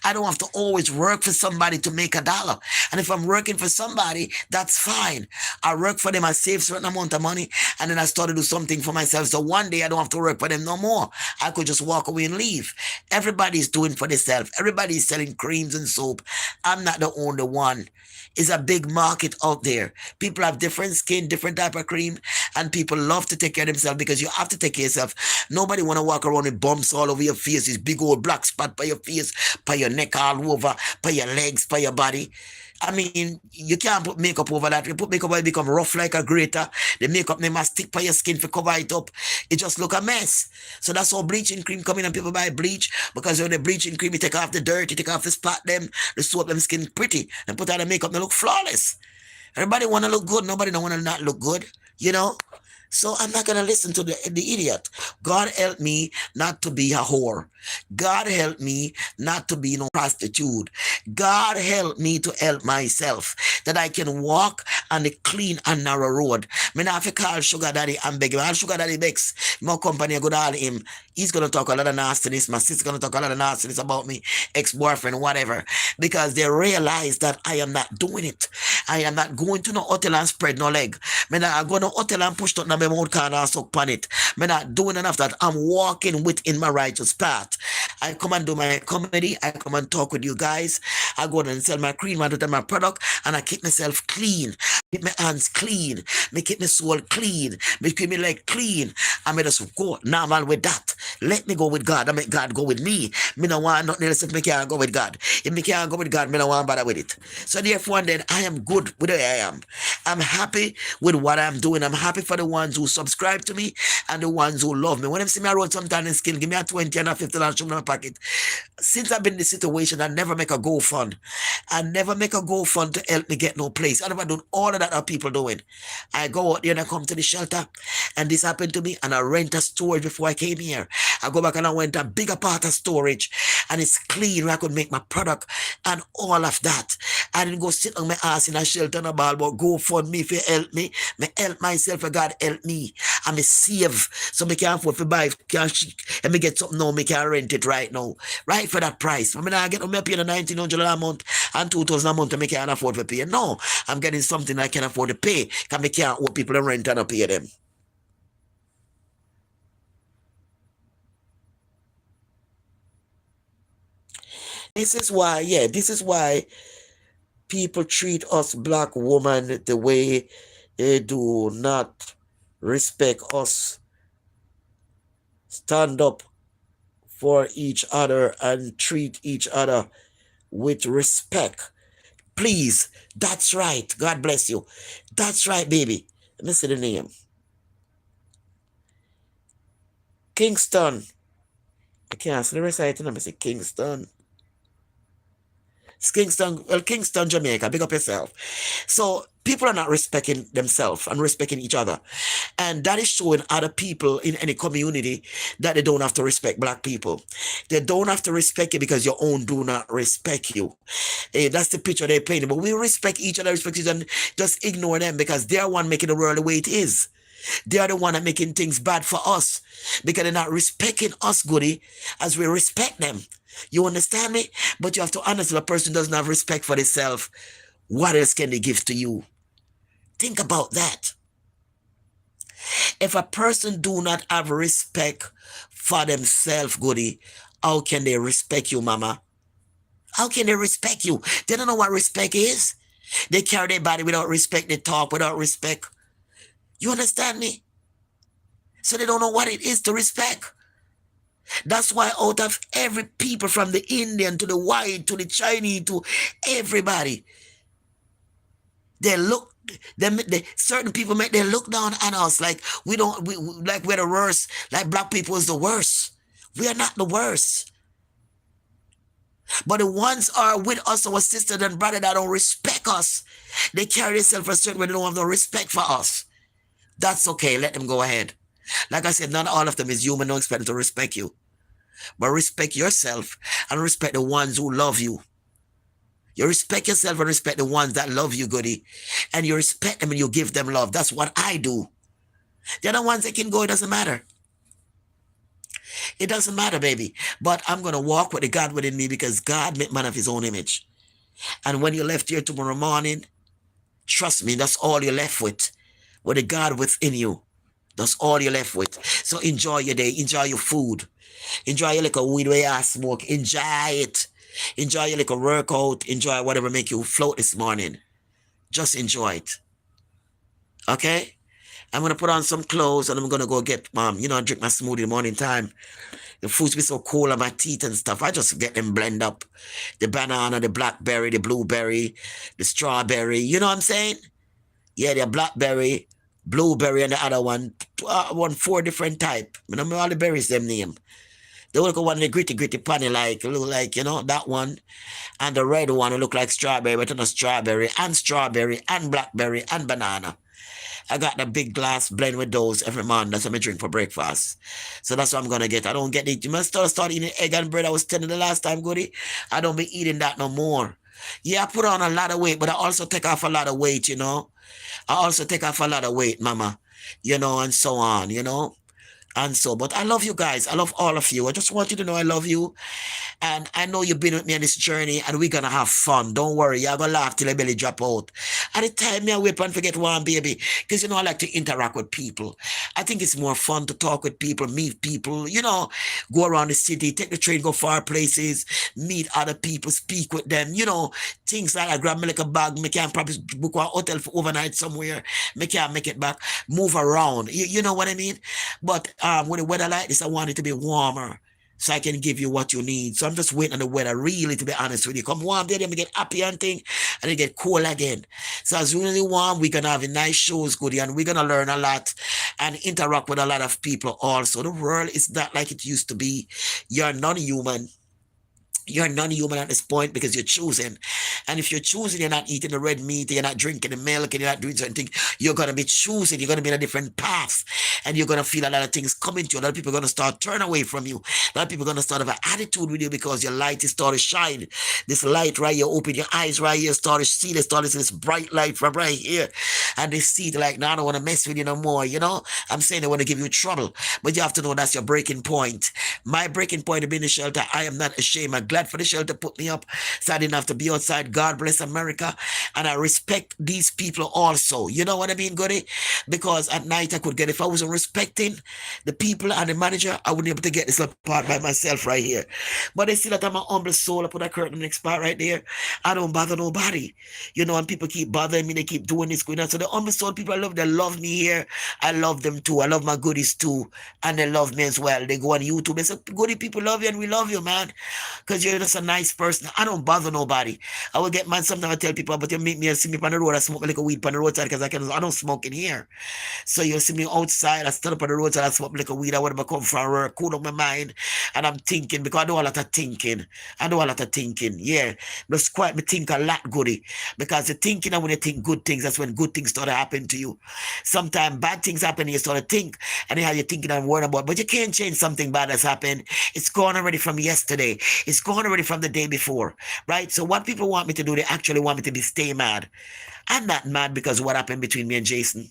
I don't have to always work for somebody to make $1. And if I'm working for somebody, that's fine. I work for them, I save certain amount of money, and then I start to do something for myself. So one day I don't have to work for them no more. I could just walk away and leave. Everybody's doing for themselves. Everybody's selling creams and soap. I'm not the only one. It's a big market out there. People have different skin, different type of cream, and people love to take care of themselves because you have to take care of yourself. Nobody want to walk around with bumps all over your face, this big old black spot by your face, by your neck all over, by your legs, by your body. I mean, you can't put makeup over that. You put makeup over it become rough like a grater. The makeup they must stick by your skin for cover it up. It just look a mess. So that's how bleaching cream come in and people buy bleach because when the bleaching cream, you take off the dirt, you take off the spot them, the soap them skin pretty, and put on the makeup, they look flawless. Everybody want to look good. Nobody don't want to not look good, you know? So I'm not going to listen to the idiot. God help me not to be a whore. God help me not to be no prostitute. God help me to help myself that I can walk on the clean and narrow road. Me not have to call Sugar Daddy and beg him. All Sugar Daddy begs. My company, I go to all him. He's going to talk a lot of nastiness. My sister's going to talk a lot of nastiness about me, ex-boyfriend, whatever, because they realize that I am not doing it. I am not going to no hotel and spread no leg. Me not go no hotel and push out my mouth can and suck pan it. Me not doing enough that I'm walking within my righteous path. I come and do my comedy. I come and talk with you guys. I go and sell my cream, I do my product, and I keep myself clean. Keep my hands clean. Me keep my soul clean. Me keep my leg clean. I may just go normal with that. Let me go with God. I make God go with me. Me no want nothing else if me can't go with God. If me can't go with God, me no want bother with it. So therefore, then I am good with where I am. I'm happy with what I'm doing. I'm happy for the ones who subscribe to me and the ones who love me. When them see me road sometime in skill, give me a 20 and a 50 and show me my pocket. Since I've been in this situation, I never make a go fund. I never make a go fund to help me get no place. I never do all of that are people doing. I go out there and I come to the shelter, and this happened to me, and I rent a storage before I came here. I go back and I went a bigger part of storage, and it's clean where I could make my product and all of that. I didn't go sit on my ass in a shelter and a ball, but go fund me if you help me. Me help myself for God help me. I'm a save, so me can't afford to buy, and me get something now, me can rent it right now. Right for that price. I mean, I get me pay the $1,900 a month and $2,000 a month to me can't afford to pay. No, I'm getting something I can afford to pay because me can't owe people to rent and I pay them. This is why people treat us black women the way they do not respect us, stand up for each other and treat each other with respect. Please, that's right. God bless you. That's right, baby. Let me see the name. Kingston. I can't see the reciting. Let me see Kingston. It's Kingston, well, Kingston, Jamaica. Big up yourself. So people are not respecting themselves and respecting each other. And that is showing other people in any community that they don't have to respect black people. They don't have to respect you because your own do not respect you. That's the picture they're painting. But we respect each other, respect each other, and just ignore them because they're one making the world the way it is. They are the one that making things bad for us because they're not respecting us, goody, as we respect them. You understand me? But you have to understand a person doesn't have respect for themselves. What else can they give to you? Think about that. If a person do not have respect for themselves, goody, how can they respect you, mama? How can they respect you? They don't know what respect is. They carry their body without respect. They talk without respect. You understand me? So they don't know what it is to respect. That's why out of every people from the Indian to the white to the Chinese to everybody, they look, certain people make they look down on us like like we're the worst, like black people is the worst. We are not the worst. But the ones are with us, our sister and brother that don't respect us, they carry themselves a certain way, they don't have no respect for us. That's okay, let them go ahead. Like I said, not all of them is human, don't expect them to respect you. but respect yourself and respect the ones who love you. You respect yourself and respect the ones that love you, goody. And you respect them and you give them love. That's what I do. The other ones that can go, it doesn't matter. It doesn't matter, baby. But I'm going to walk with the God within me because God made man of his own image. And when you left here tomorrow morning, trust me, that's all you're left with the God within you. That's all you're left with. So enjoy your day. Enjoy your food. Enjoy your little weed where you smoke. Enjoy it. Enjoy your little workout. Enjoy whatever make you float this morning. Just enjoy it. Okay? I'm gonna put on some clothes and I'm gonna go get drink my smoothie in the morning time. The fruits be so cold on my teeth and stuff. I just get them blend up. The banana, the blackberry, the blueberry, the strawberry. You know what I'm saying? Yeah, the blackberry, blueberry, and the other one, four different type. I know all the berries them name. The look one the gritty punny like look like that one, and the red one look like strawberry, but not strawberry and blackberry and banana. I got the big glass blend with those every morning. That's what I drink for breakfast. So that's what I'm gonna get. I don't get it. You must start eating egg and bread. I was telling the last time, Goody. I don't be eating that no more. Yeah, I put on a lot of weight, but I also take off a lot of weight. I also take off a lot of weight, mama. And so on. And so, but I love you guys. I love all of you. I just want you to know I love you. And I know you've been with me on this journey and we're gonna have fun. Don't worry, you're gonna laugh till your belly drop out. At the time, me I wait and forget one baby. Because I like to interact with people. I think it's more fun to talk with people, meet people, go around the city, take the train, go far places, meet other people, speak with them, things like I grab me like a bag, me can probably book a hotel for overnight somewhere, me can make it back, move around. You know what I mean? But with the weather like this, I want it to be warmer so I can give you what you need. So I'm just waiting on the weather, really, to be honest with you. Come warm day, then we get happy and thing, and it get cool again. So as really warm, we're gonna have a nice shows, goodie, and we're gonna learn a lot and interact with a lot of people also. The world is not like it used to be. You're non-human. You're non-human at this point because you're choosing. And if you're choosing, you're not eating the red meat, you're not drinking the milk, and you're not doing certain things, you're going to be choosing. You're going to be in a different path. And you're going to feel a lot of things coming to you. A lot of people are going to start turn away from you. A lot of people are going to start have an attitude with you because your light is starting to shine. This light right here, open your eyes right here, start to see this, start to see this bright light from right here. And they see it like, now I don't want to mess with you no more. I'm saying they want to give you trouble. But you have to know that's your breaking point. My breaking point of being in the shelter, I am not ashamed. I'm glad for the shelter put me up so I didn't have to be outside. God bless America. And I respect these people also. You know what I mean, Goody? Because at night I could get, if I wasn't respecting the people and the manager, I wouldn't be able to get this apart by myself right here. But they see that I'm a humble soul. I put a curtain next part right there. I don't bother nobody. And people keep bothering me. They keep doing this, going on. So the humble soul people I love, they love me here. I love them too. I love my goodies too. And they love me as well. They go on YouTube. They say, Goody, people love you and we love you, man. Because you're just a nice person. I don't bother nobody. I will get mad sometimes. I tell people, but you meet me and see me on the road. I smoke like a weed on the roadside because I don't smoke in here. So you see me outside. I stand up on the roadside. I smoke like a weed. I want to come from work, cool up my mind, and I'm thinking because I do a lot of thinking. Yeah, just quite me think a lot, Goody, because the thinking and when you think good things, that's when good things start to happen to you. Sometimes bad things happen. You start to think, and then how you're thinking and worrying about. But you can't change something bad that's happened. It's gone already from yesterday. It's gone already from the day before, right? So what people want me to do, they actually want me to be stay mad. I'm not mad because of what happened between me and Jason.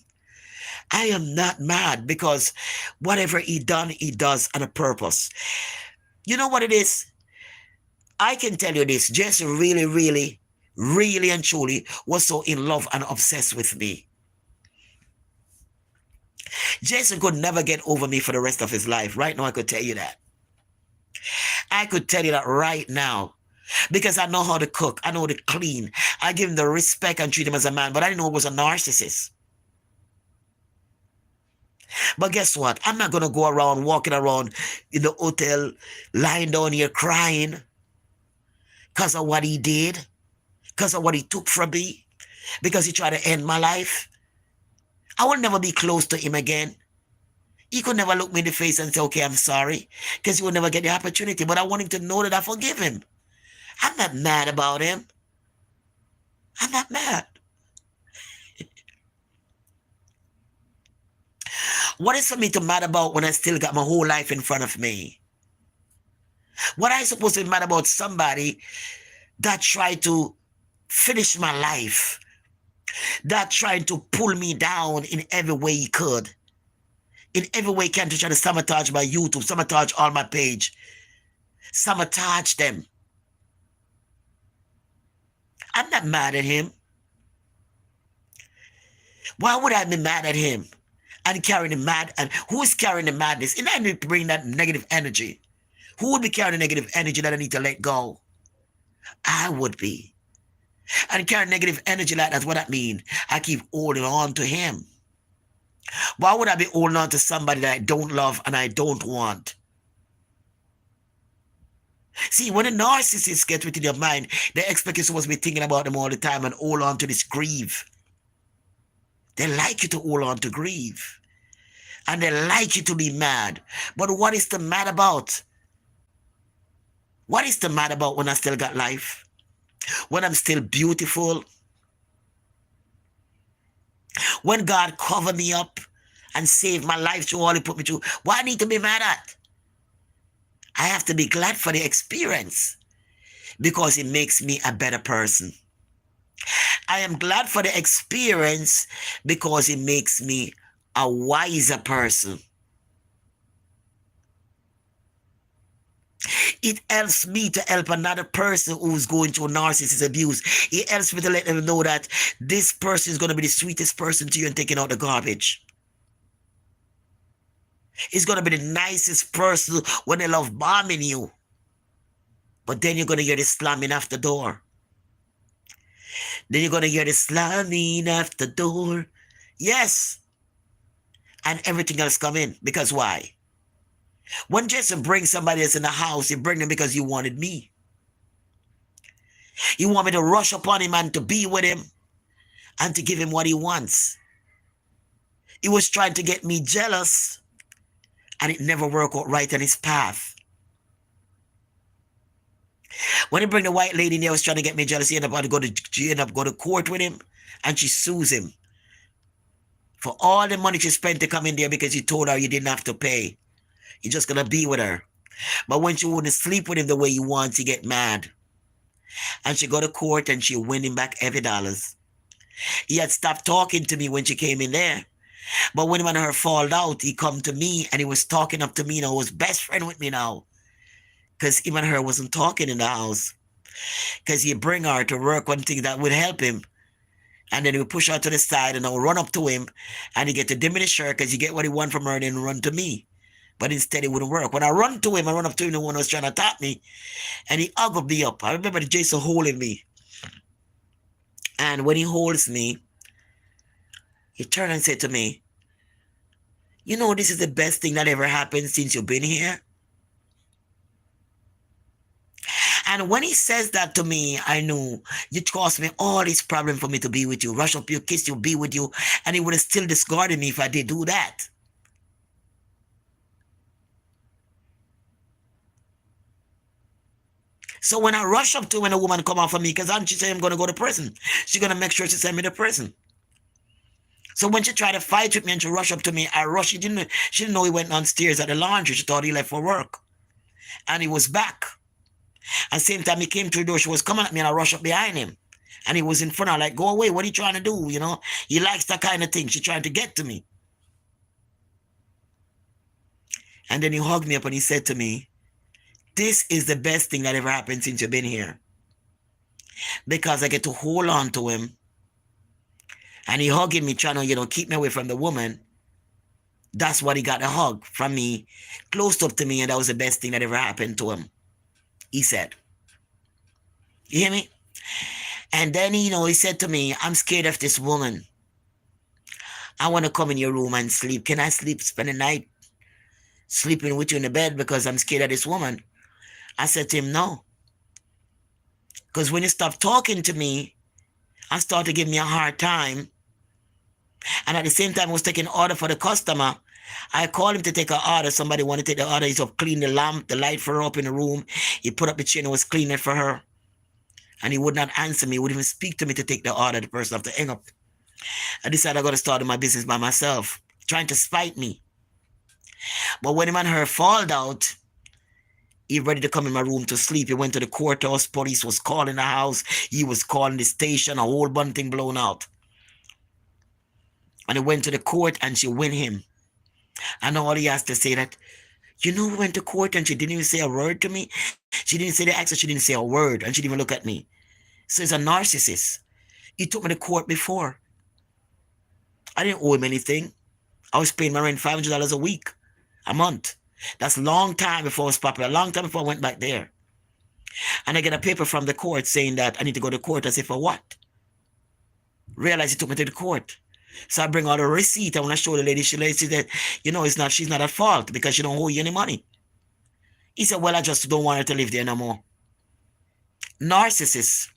I am not mad because whatever he done, he does on a purpose. You know what it is? I can tell you this. Jason really, really, really and truly was so in love and obsessed with me. Jason could never get over me for the rest of his life. Right now, I could tell you that. I could tell you that right now. Because I know how to cook. I know how to clean. I give him the respect and treat him as a man. But I didn't know he was a narcissist. But guess what? I'm not going to go around walking around in the hotel, lying down here crying because of what he did, because of what he took from me, because he tried to end my life. I will never be close to him again. He could never look me in the face and say, okay, I'm sorry, because he will never get the opportunity. But I want him to know that I forgive him. I'm not mad about him. I'm not mad. What is for me to mad about when I still got my whole life in front of me? What I supposed to be mad about somebody that tried to finish my life, that tried to pull me down in every way he could, in every way he can to try to sabotage my YouTube, sabotage all my page, sabotage them. I'm not mad at him. Why would I be mad at him and carrying the mad? And who is carrying the madness? And I need to bring that negative energy. Who would be carrying the negative energy that I need to let go? I would be. And carrying negative energy like that's what that means. I keep holding on to him. Why would I be holding on to somebody that I don't love and I don't want? See, when a narcissist gets within your mind, they expect you supposed to be thinking about them all the time and hold on to this grief. They like you to hold on to grief. And they like you to be mad. But what is the mad about? What is the mad about when I still got life? When I'm still beautiful? When God covered me up and saved my life through all he put me through? What I need to be mad at? I have to be glad for the experience because it makes me a better person. I am glad for the experience because it makes me a wiser person. It helps me to help another person who's going through narcissist abuse. It helps me to let them know that this person is going to be the sweetest person to you and taking out the garbage. It's going to be the nicest person when they love bombing you. But then you're going to hear the slamming after the door. Then you're going to hear the slamming after the door. Yes. And everything else come in. Because why? When Jason brings somebody else in the house, he bring them because you wanted me. You want me to rush upon him and to be with him and to give him what he wants. He was trying to get me jealous and it never worked out right on his path. When he bring the white lady in there, was trying to get me jealous. She ended up going to court with him and she sues him for all the money she spent to come in there because he told her you didn't have to pay. You're just going to be with her. But when she wouldn't sleep with him the way he wants, he get mad. And she go to court and she win him back every dollars. He had stopped talking to me when she came in there. But when him and her fall out, he come to me and he was talking up to me now. He was best friend with me now. Because him and her wasn't talking in the house. Because he bring her to work one thing that would help him. And then he would push her to the side and I would run up to him. And he get to diminish her because he get what he want from her and then run to me. But instead it wouldn't work. When I run to him, I run up to him, the one who was trying to attack me. And he hugged me up. I remember Jason holding me. And when he holds me, he turned and said to me, you know, this is the best thing that ever happened since you've been here. And when he says that to me, I knew you caused me all this problem for me to be with you. Rush up you, kiss you, be with you. And he would have still discarded me if I did do that. So when I rush up to when a woman come out for me, because she say I'm going to go to prison. She's going to make sure she send me to prison. So when she tried to fight with me and she rushed up to me, I rushed. She didn't know he went downstairs at the laundry. She thought he left for work. And he was back. And same time he came to the door, she was coming at me and I rushed up behind him. And he was in front of her like, go away, what are you trying to do? You know, he likes that kind of thing. She's trying to get to me. And then he hugged me up and he said to me, this is the best thing that ever happened since you've been here. Because I get to hold on to him. And he hugging me, trying to, keep me away from the woman. That's what he got a hug from me, close up to me, and that was the best thing that ever happened to him. He said. You hear me? And then, he said to me, I'm scared of this woman. I want to come in your room and sleep. Can I spend the night sleeping with you in the bed because I'm scared of this woman? I said to him, no. Because when he stopped talking to me and started to give me a hard time, and at the same time I was taking order for the customer, I called him to take an order. Somebody wanted to take the order. He's up clean the lamp, the light for her up in the room. He put up the chair and was cleaning it for her. And he would not answer me. He wouldn't even speak to me to take the order. The person have to hang up. I decided I'm going to start my business by myself, trying to spite me. But when him and her falled out, He ready to come in my room to sleep. He went to the courthouse. Police was calling the house. He was calling the station. A whole bunch of thing blown out. And he went to the court and she win him. And all he has to say that, we went to court and she didn't even say a word to me. She didn't say the accent. She didn't say a word. And she didn't even look at me. So he's a narcissist. He took me to court before. I didn't owe him anything. I was paying my rent $500 a week, a month. That's a long time before I was popular. A long time before I went back there. And I get a paper from the court saying that I need to go to court. I say, for what? Realize he took me to the court. So I bring out a receipt. I want to show the lady. She said, she's not at fault because she don't owe you any money. He said, well, I just don't want her to live there no more. Narcissist.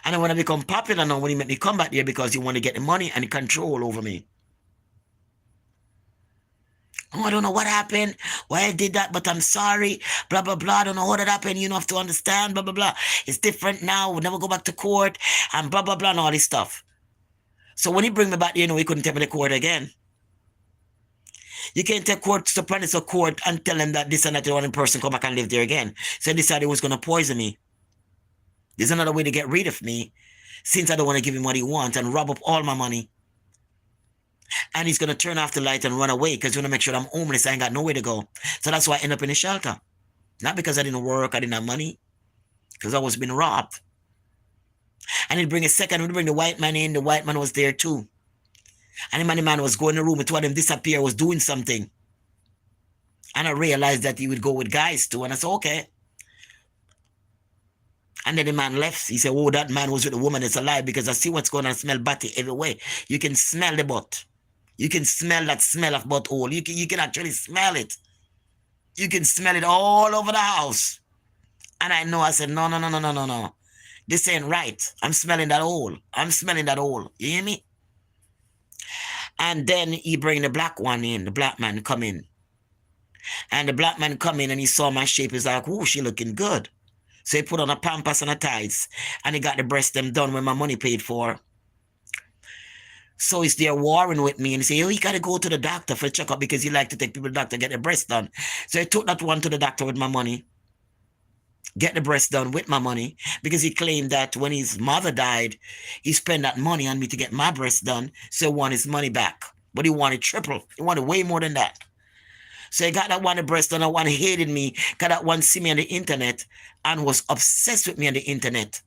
And then when I become popular now, when he make me come back there because he want to get the money and the control over me. Oh, I don't know what happened, why I did that, but I'm sorry, blah, blah, blah. I don't know how that happened. You have to understand, blah, blah, blah. It's different now. We'll never go back to court and blah, blah, blah, and all this stuff. So when he bring me back there, he couldn't take me to court again. You can't take court to premise of court and tell them that this and that the one person come back and live there again. So he decided he was going to poison me. There's another way to get rid of me since I don't want to give him what he wants and rob up all my money. And he's going to turn off the light and run away because he's going to make sure I'm homeless. I ain't got nowhere to go. So that's why I end up in a shelter. Not because I didn't work, I didn't have money. Because I was being robbed. And he'd bring the white man in. The white man was there too. And the man was going in the room. It told him disappear, was doing something. And I realized that he would go with guys too. And I said, okay. And then the man left. He said, oh, that man was with a woman that's alive because I see what's going on. I smell body everywhere. You can smell the butt. You can smell that smell of butthole. You can actually smell it. You can smell it all over the house. And I said, no. This ain't right. I'm smelling that hole. You hear me? And then he bring the black one in. The black man come in. And the black man come in and he saw my shape. He's like, oh, she looking good. So he put on a pampas and a tights. And he got the breast them done when my money paid for. So he's there warring with me and he say, oh, you got to go to the doctor for a checkup because he like to take people to the doctor, get their breast done. So I took that one to the doctor with my money, get the breast done with my money, because he claimed that when his mother died, he spent that money on me to get my breast done. So he wanted his money back. But he wanted triple. He wanted way more than that. So he got that one the breast done. That one hated me. Got that one see me on the internet and was obsessed with me on the internet.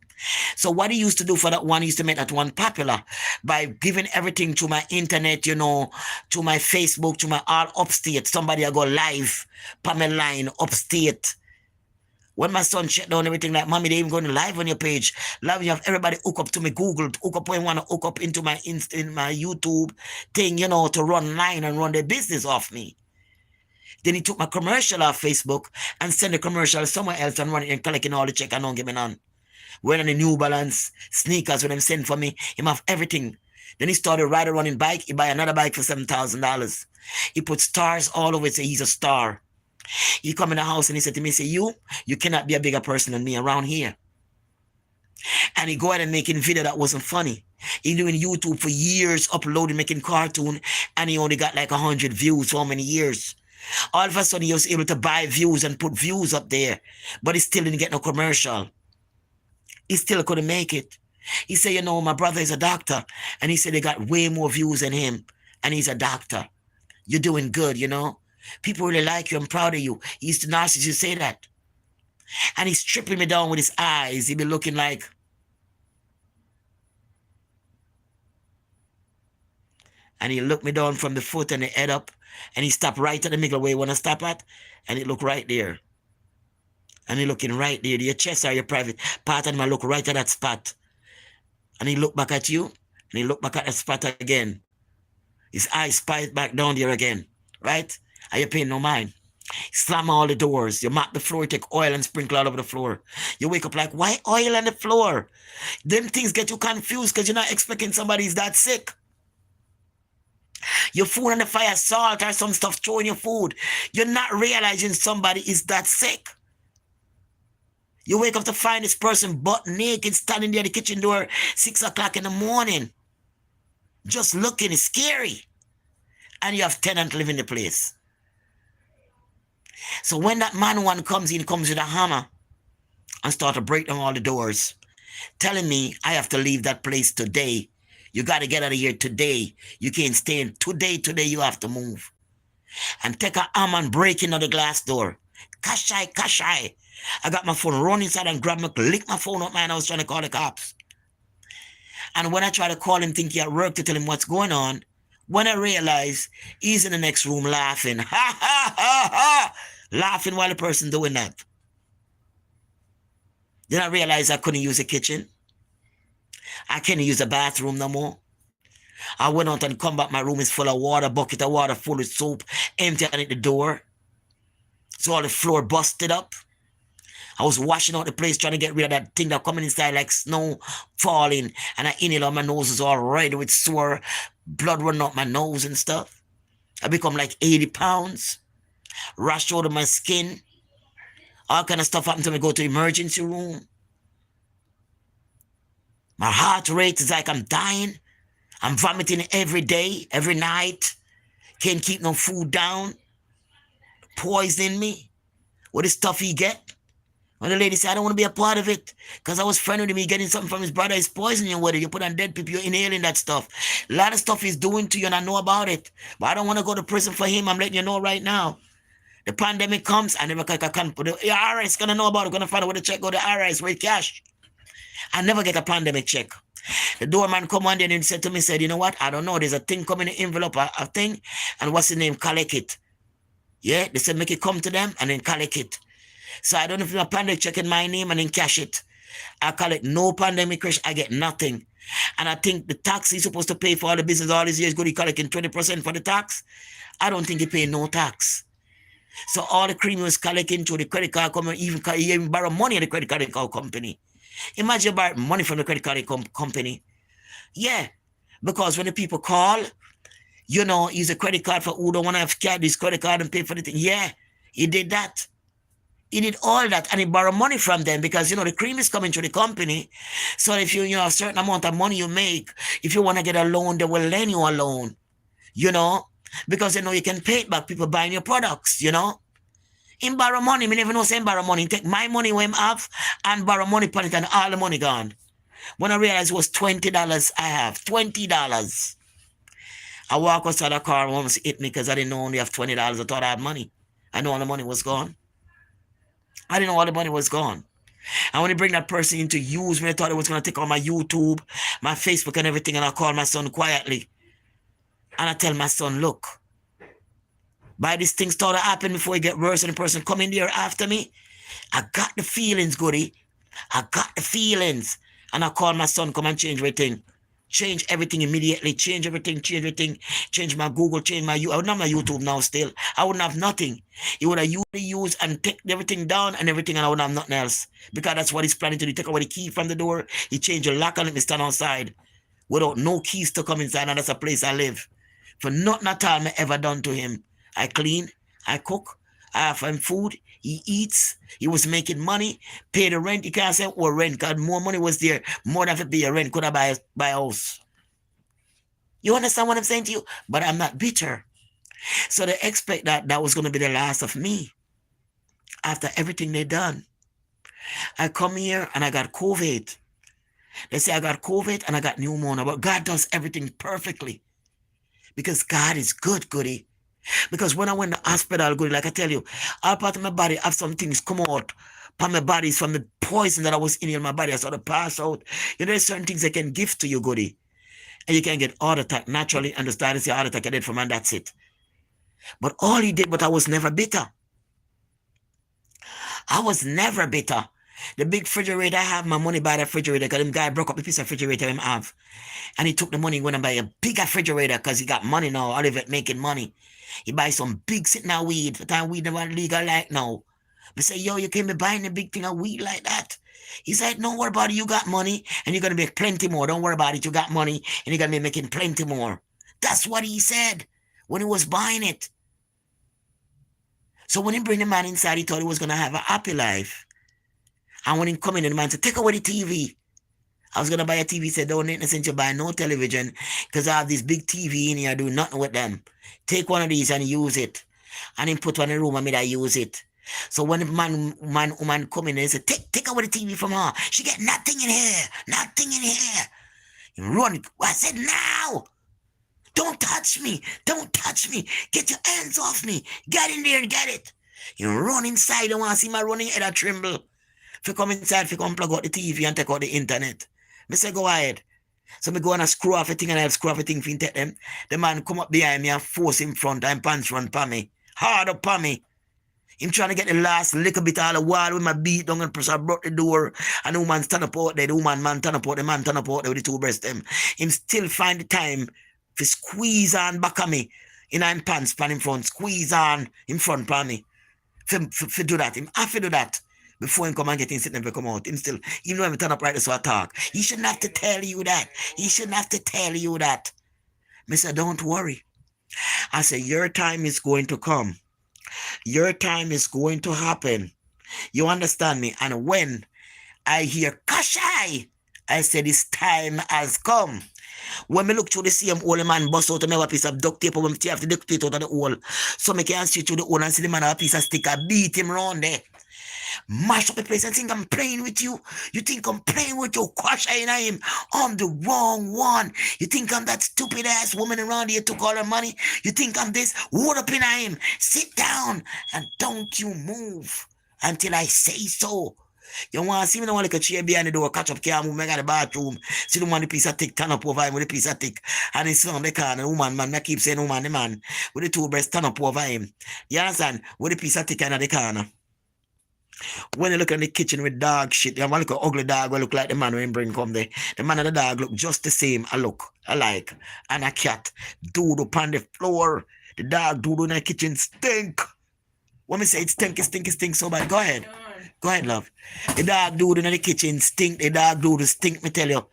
So what he used to do for that one, he used to make that one popular by giving everything to my internet, to my Facebook, to my all upstate. Somebody I go live, Pamela line, upstate. When my son shut down everything, like, mommy, they even going live on your page. Live, you have everybody hook up to me Google, hook up when you want to hook up into my in my YouTube thing, to run line and run their business off me. Then he took my commercial off Facebook and send the commercial somewhere else and run it and collecting all the check and don't give me none. Wearing the New Balance sneakers when them send for me, him have everything. Then he started riding running bike. He buy another bike for $7,000. He put stars all over it, say he's a star. He come in the house and he said to me, say, you cannot be a bigger person than me around here. And he go ahead and making video that wasn't funny. He doing YouTube for years, uploading, making cartoon, and he only got like 100 views for how many years? All of a sudden he was able to buy views and put views up there, but he still didn't get no commercial. He still couldn't make it. He said, my brother is a doctor. And he said they got way more views than him. And he's a doctor. You're doing good, People really like you. I'm proud of you. He used to narcissist say that. And he's stripping me down with his eyes. He be looking like. And he looked me down from the foot and the head up. And he stopped right at the middle where he want to stop at. And he looked right there. And he looking right there. Your chest or your private part, and I look right at that spot. And he look back at you, and he look back at that spot again. His eyes spied back down there again, right? And you paying no mind. Slam all the doors. You mop the floor, take oil and sprinkle all over the floor. You wake up like, why oil on the floor? Them things get you confused because you're not expecting somebody's that sick. Your food on the fire, salt or some stuff throwing your food. You're not realizing somebody is that sick. You wake up to find this person butt naked standing there at the kitchen door 6 o'clock in the morning. Just looking, it's scary. And you have tenants living in the place. So when that man one comes in, comes with a hammer and start to break down all the doors, telling me I have to leave that place today. You got to get out of here today. You can't stay in today. Today you have to move. And take a arm and break into the glass door. Kashai, kashai. I got my phone, run inside and grab my, lick my phone up, man. I was trying to call the cops. And when I try to call him, think he at work to tell him what's going on, when I realize he's in the next room laughing, ha ha ha ha, laughing while the person doing that. Then I realized I couldn't use the kitchen. I can't use the bathroom no more. I went out and come back. My room is full of water, bucket of water full of soap, empty at the door. So all the floor busted up. I was washing out the place, trying to get rid of that thing that coming inside like snow falling. And I inhale on my nose is all red with sore, blood running out my nose and stuff. I become like 80 pounds, rash out of my skin. All kind of stuff happened to me. Go to emergency room. My heart rate is like I'm dying. I'm vomiting every day, every night. Can't keep no food down. Poisoning me. What the stuff he get? When the lady said, I don't want to be a part of it because I was friendly with him. He getting something from his brother. He's poisoning you with it. You put on dead people. You're inhaling that stuff. A lot of stuff he's doing to you and I know about it. But I don't want to go to prison for him. I'm letting you know right now. The pandemic comes, I never like I can't put the IRS gonna know about it, gonna find out where the check go to IRS with cash. I never get a pandemic check. The doorman come on there and said to me, said, you know what? I don't know. There's a thing coming in the envelope, a thing, and what's the name? Collect it. Yeah, they said make it come to them and then collect it. So I don't know if it's a pandemic check in my name and then cash it. I collect no pandemic cash, I get nothing. And I think the tax he's supposed to pay for all the business all these years, good, he collecting 20% for the tax. I don't think he pay no tax. So all the cream was collecting through the credit card company, even borrow money at the credit card company. Imagine borrow money from the credit card company. Yeah, because when the people call, you know, use a credit card for who don't want to have this credit card and pay for the thing. Yeah, he did that. He did all that and he borrowed money from them because, you know, the cream is coming to the company. So if you know, a certain amount of money you make, if you want to get a loan, they will lend you a loan, you know, because they know you can pay it back. People buying your products, you know. Him borrow money, me never know say him borrow money. He take my money when him have and borrow money upon it and all the money gone. When I realized it was $20 I have, $20. I walk outside the car and almost hit me because I didn't know I only have $20. I thought I had money. I know all the money was gone. I didn't know all the money was gone. And when they bring that person in to use me, I thought it was going to take on my YouTube, my Facebook and everything. And I call my son quietly. And I tell my son, look, by this thing start to happen before it get worse and the person come in there after me, I got the feelings, goody. I got the feelings. And I call my son, come and change everything. Change everything immediately. Change everything. Change my Google, change my I wouldn't have my YouTube now still. I wouldn't have nothing. He would have used and take everything down and everything and I wouldn't have nothing else. Because that's what he's planning to do. Take away the key from the door. He change the lock and let me stand outside. Without no keys to come inside and that's a place I live. For nothing at all I ever done to him. I clean, I cook, I have him food, he eats, he was making money, pay the rent, he can't say, or rent, because more money was there, more than to pay a rent, could I buy a house. You understand what I'm saying to you? But I'm not bitter. So they expect that was going to be the last of me. After everything they done. I come here and I got COVID. They say I got COVID and I got pneumonia, but God does everything perfectly. Because God is good, goody. Because when I went to the hospital, goody, like I tell you, all part of my body have some things come out from my body from the poison that I was in my body. I sort of pass out. You know, there's certain things they can give to you, goody. And you can get heart attack naturally, and the start is the heart attack I did from, and that's it. But all he did, but I was never bitter. I was never bitter. The big refrigerator, I have my money by the refrigerator because the guy broke up the piece of refrigerator him have. And he took the money and went and buy a big refrigerator because he got money now, all of it making money. He buy some big sitting of weed. The time weed never legal like now. We say, yo, you can't be buying a big thing of weed like that. He said, don't worry about it, you got money and you're going to make plenty more. Don't worry about it, you got money and you're going to be making plenty more. That's what he said when he was buying it. So when he bring the man inside, he thought he was going to have a happy life. And when he come in, the man said, take away the TV. I was going to buy a TV. He said, don't need nothing to buy no television because I have this big TV in here, I do nothing with them. Take one of these and use it. and him put on the room and me that use it. So when the woman come in and say, take away the TV from her. She get nothing in here. Nothing in here. He run. I said, now. Don't touch me. Don't touch me. Get your hands off me. Get in there and get it. You run inside and want to see my running head a tremble. If you come inside, if you come plug out the TV and take out the internet. Me say, go ahead. So me go and screw off a thing and I screw off a thing for take them. The man come up behind me and force him front and pants run pa me. Hard up pa me. Him trying to get the last little bit of the wall with my beat down and press I brought the door. And the woman stand up out there. The woman man stand up out, the man stand up out there with the two breasts them. Him still find the time to squeeze on back of me. In him pants pan in front. Squeeze on in front pan me. For do that. Him have to do that. Before him come and get in sitting and come out. Him still, even when him turn up right so I talk. He shouldn't have to tell you that. He shouldn't have to tell you that. Mister, don't worry. I say, your time is going to come. Your time is going to happen. You understand me? And when I hear Kashai, I say this time has come. When me look through the same old man bust out of me a piece of duct tape when me have to duct tape out of the hole. So me can see through the hole and see the man have a piece of stick. I beat him round there. Mash up the place and think I'm playing with you. You think I'm playing with you? Crush in him. I'm the wrong one. You think I'm that stupid ass woman around here took all her money? You think I'm this? Hold up in him. Sit down and don't you move until I say so. You want to see me no one like a chair behind the door, catch up, can't move, make out the bathroom, see the one the piece of tick, turn up over him with a piece of tick, and he's on the corner, the woman, man, I keep saying woman, the man, with the two breasts, turn up over him. You understand? With a piece of tick in the corner. When you look in the kitchen with dog shit, you have a little ugly dog will look like the man when bring come there. The man and the dog look just the same, I look alike. And a cat doodle upon the floor. The dog doodle in the kitchen stink. When me say it stink, it stink, it stink so bad. Go ahead. Go ahead, love. The dog doodle in the kitchen stink. The dog doodle stink, me tell you.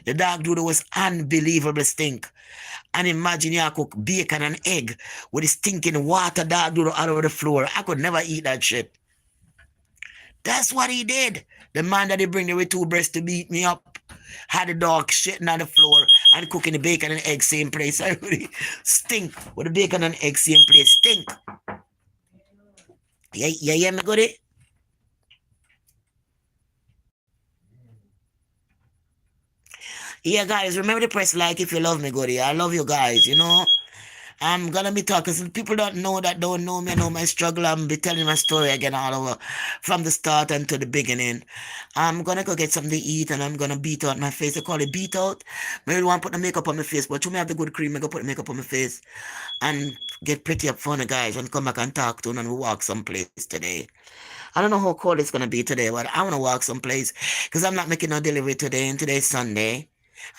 The dog doodle was unbelievable stink. And imagine you cook bacon and egg with the stinking water dog doodle all over the floor. I could never eat that shit. That's what he did. The man that they bring there with two breasts to beat me up had the dog shitting on the floor and cooking the bacon and egg same place. I really stink with the bacon and egg same place. Stink. Yeah, yeah, me goodie. Yeah, guys, remember to press like if you love me, goodie. I love you guys, you know. I'm gonna be talking. So people don't know me, know my struggle. I'm be telling my story again all over from the start and to the beginning. I'm gonna go get something to eat and I'm gonna beat out my face. They call it beat out. Maybe want to put the makeup on my face, but you may have the good cream, I go put the makeup on my face and get pretty up for the guys and come back and talk to them and we walk someplace today. I don't know how cold it's gonna be today, but I wanna walk someplace because I'm not making no delivery today and today's Sunday.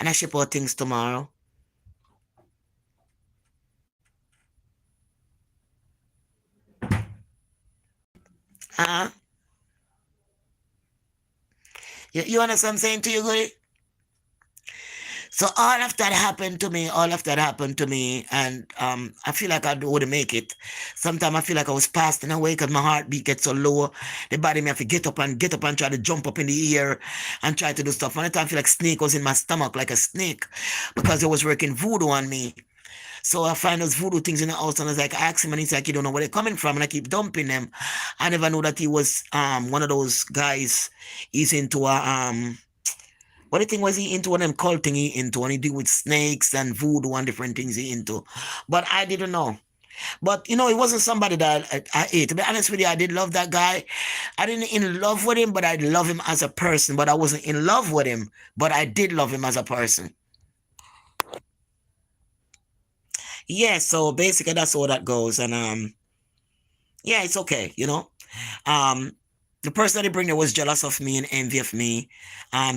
And I ship out things tomorrow. Uh-huh. You understand what I'm saying to you, Goody? So all of that happened to me, all of that happened to me, and I feel like I wouldn't make it. Sometimes I feel like I was passing away because my heartbeat gets so low. The body may have to get up and try to jump up in the air and try to do stuff. One time I feel like snake was in my stomach, like a snake, because it was working voodoo on me. So I find those voodoo things in the house and I was like, I asked him and he's like, you don't know where they're coming from. And I keep dumping them. I never knew that he was one of those guys. He's into a what do you think was he into one of them cult thing he into and he deal with snakes and voodoo and different things he into. But I didn't know. But you know, it wasn't somebody that I ate. To be honest with you, I did love that guy. I didn't in love with him, but I love him as a person. But I wasn't in love with him, but I did love him as a person. Yeah, so basically that's all that goes. And yeah, it's okay, you know. Um, the person that they bring there was jealous of me and envy of me.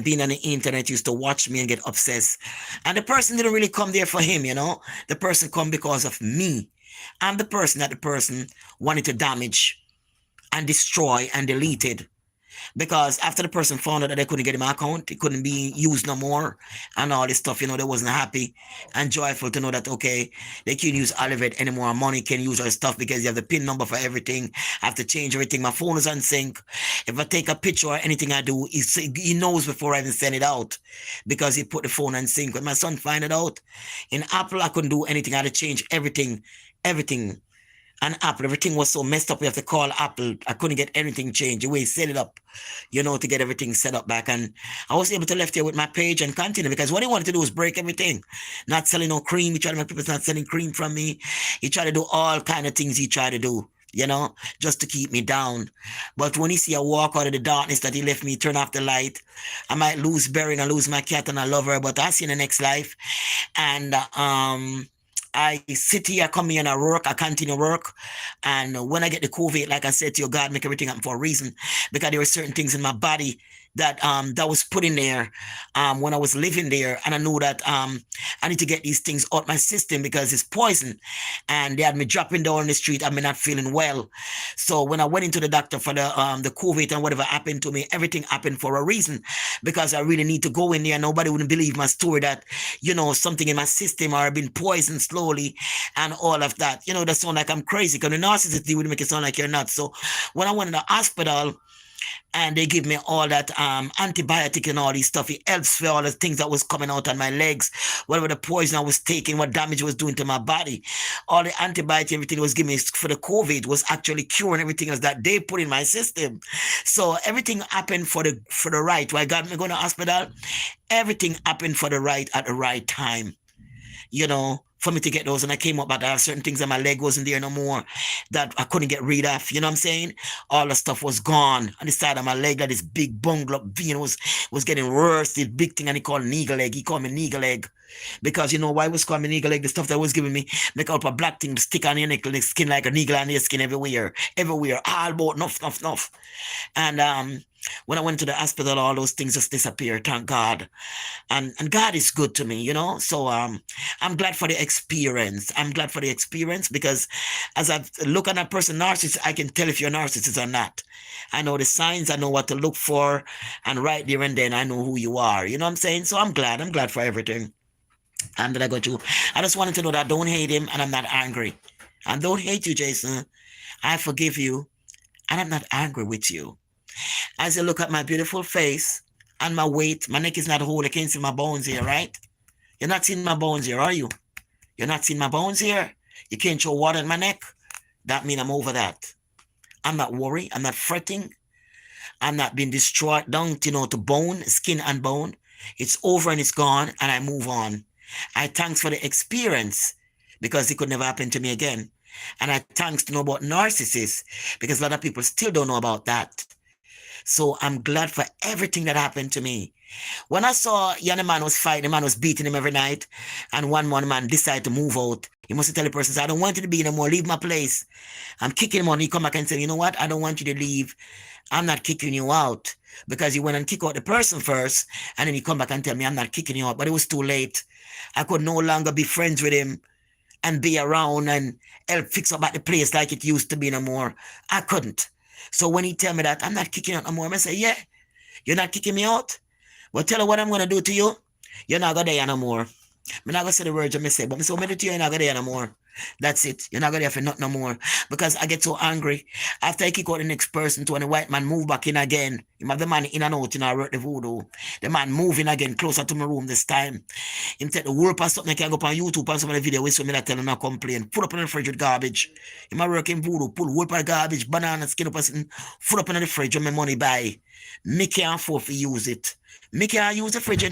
Being on the internet used to watch me and get obsessed. And the person didn't really come there for him, you know. The person come because of me. I'm the person that the person wanted to damage and destroy and deleted. Because after the person found out that they couldn't get my account, it couldn't be used no more, and all this stuff, you know, they wasn't happy and joyful to know that okay, they can't use Olivet anymore. Money can use our stuff because you have the PIN number for everything. I have to change everything. My phone is on sync. If I take a picture or anything I do, he knows before I even send it out because he put the phone on sync. When my son find it out in Apple, I couldn't do anything. I had to change everything, everything. And Apple, everything was so messed up. We have to call Apple. I couldn't get anything changed. The way he set it up, to get everything set up back. And I was able to left here with my page and continue because what he wanted to do was break everything. Not selling no cream. He tried to make people not selling cream from me. He tried to do all kind of things he tried to do, just to keep me down. But when he see I walk out of the darkness that he left me, turn off the light, I might lose Barry and I lose my cat and I love her, but I see in the next life. And I sit here, I come here and I work, I continue work. And when I get the COVID, like I said to you, God make everything happen for a reason. Because there were certain things in my body that was put in there when I was living there. And I knew that I need to get these things out my system because it's poison. And they had me dropping down on the street, I'm not feeling well. So when I went into the doctor for the COVID and whatever happened to me, everything happened for a reason. Because I really need to go in there. Nobody wouldn't believe my story that, something in my system or been poisoned slowly and all of that. That sound like I'm crazy because the narcissist would make it sound like you're not. So when I went in the hospital and they give me all that antibiotic and all these stuff, it helps for all the things that was coming out on my legs, whatever the poison I was taking, what damage it was doing to my body. All the antibiotic, everything was giving me for the COVID was actually curing everything else that they put in my system. So everything happened for the right. Why God me going to hospital? Everything happened for the right at the right time. For me to get those. And I came up, but there are certain things that my leg wasn't there no more that I couldn't get rid of. You know what I'm saying? All the stuff was gone. On the side of my leg, that this big bungle up vein was getting worse. This big thing, and he called me eagle leg. He called me eagle leg. Because you know why he was calling me eagle leg? The stuff that was giving me, make out a black thing, stick on your neck, the skin like an eagle on your skin everywhere. Everywhere. All about enough. And when I went to the hospital, all those things just disappeared, thank God. And God is good to me. So I'm glad for the experience. I'm glad for the experience because as I look at a person narcissist, I can tell if you're a narcissist or not. I know the signs, I know what to look for, and right there and then I know who you are. You know what I'm saying? So I'm glad. I'm glad for everything. And that I got you. I just wanted to know that I don't hate him and I'm not angry. I don't hate you, Jason. I forgive you and I'm not angry with you. As you look at my beautiful face and my weight, my neck is not whole. I can't see my bones here, right? You're not seeing my bones here, are you? You're not seeing my bones here? You can't show water in my neck? That means I'm over that. I'm not worried. I'm not fretting. I'm not being destroyed down, to bone, skin and bone. It's over and it's gone and I move on. I thanks for the experience because it could never happen to me again. And I thanks to know about narcissists because a lot of people still don't know about that. So I'm glad for everything that happened to me. When I saw the man was fighting, the man was beating him every night, and one man decided to move out. He must tell the person, I don't want you to be anymore, leave my place. I'm kicking him out. He come back and say, you know what? I don't want you to leave. I'm not kicking you out. Because he went and kicked out the person first, and then he come back and tell me I'm not kicking you out. But it was too late. I could no longer be friends with him and be around and help fix up at the place like it used to be no more. I couldn't. So when he tell me that I'm not kicking out no more, I say, yeah, you're not kicking me out? Well, tell her what I'm going to do to you. You're not going to die no more. I'm not going to say the words I say, but I say, what to you, you're not going to die no more. That's it. You're not going to have nothing no more. Because I get so angry. After I kick out the next person to when the white man move back in again, him have the man in and out, I work the voodoo. The man moving again closer to my room this time. Him take the word or something, I can go up on YouTube and some of the video with me that tell him not complain. Put up in the fridge with garbage. Him a work in voodoo, pull word of garbage, banana skin up and put up in the fridge when my money buy. Me can't afford to use it. Me can't use the fridge,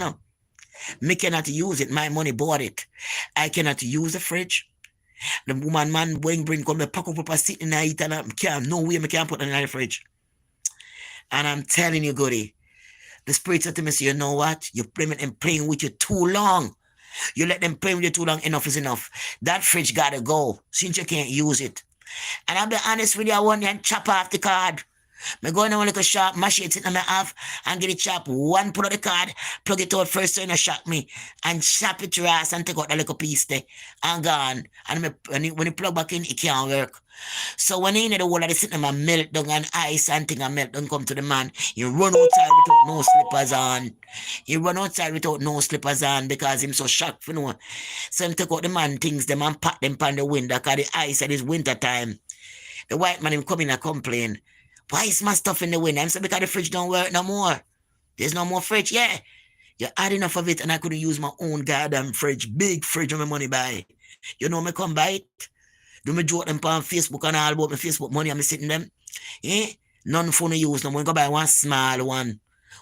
Me cannot use it. My money bought it. I cannot use the fridge. The woman man bring come the pack up a sit in the eat and I can't no way me can't put it in the fridge. And I'm telling you, goody, the spirit said to me, say, you know what? You're playing with you too long. You let them play with you too long, enough is enough. That fridge gotta go, since you can't use it. And I'll be honest with you, I want you to chop off the card. Me go in a little shop, mash it in my half, and get it chop. One pull out the card, plug it out first so you know shock me, and chop it your ass and take out the little piece there, and gone. And when you plug back in, it can't work. So when he in the wall, I sit in my melt down and ice and thing and melt don't come to the man, you run outside without no slippers on. He run outside without no slippers on because him so shocked, you know. So him take out the man things, them and pack them on the window because the ice at his winter time. The white man him come in and complain. Why is my stuff in the window? I'm saying because the fridge don't work no more. There's no more fridge. Yeah. You had enough of it and I couldn't use my own goddamn fridge. Big fridge on my money buy. You know me come buy it? Do me joke them on Facebook and all about my Facebook money and me sitting them. Eh? None for no use no more. Go buy one small one.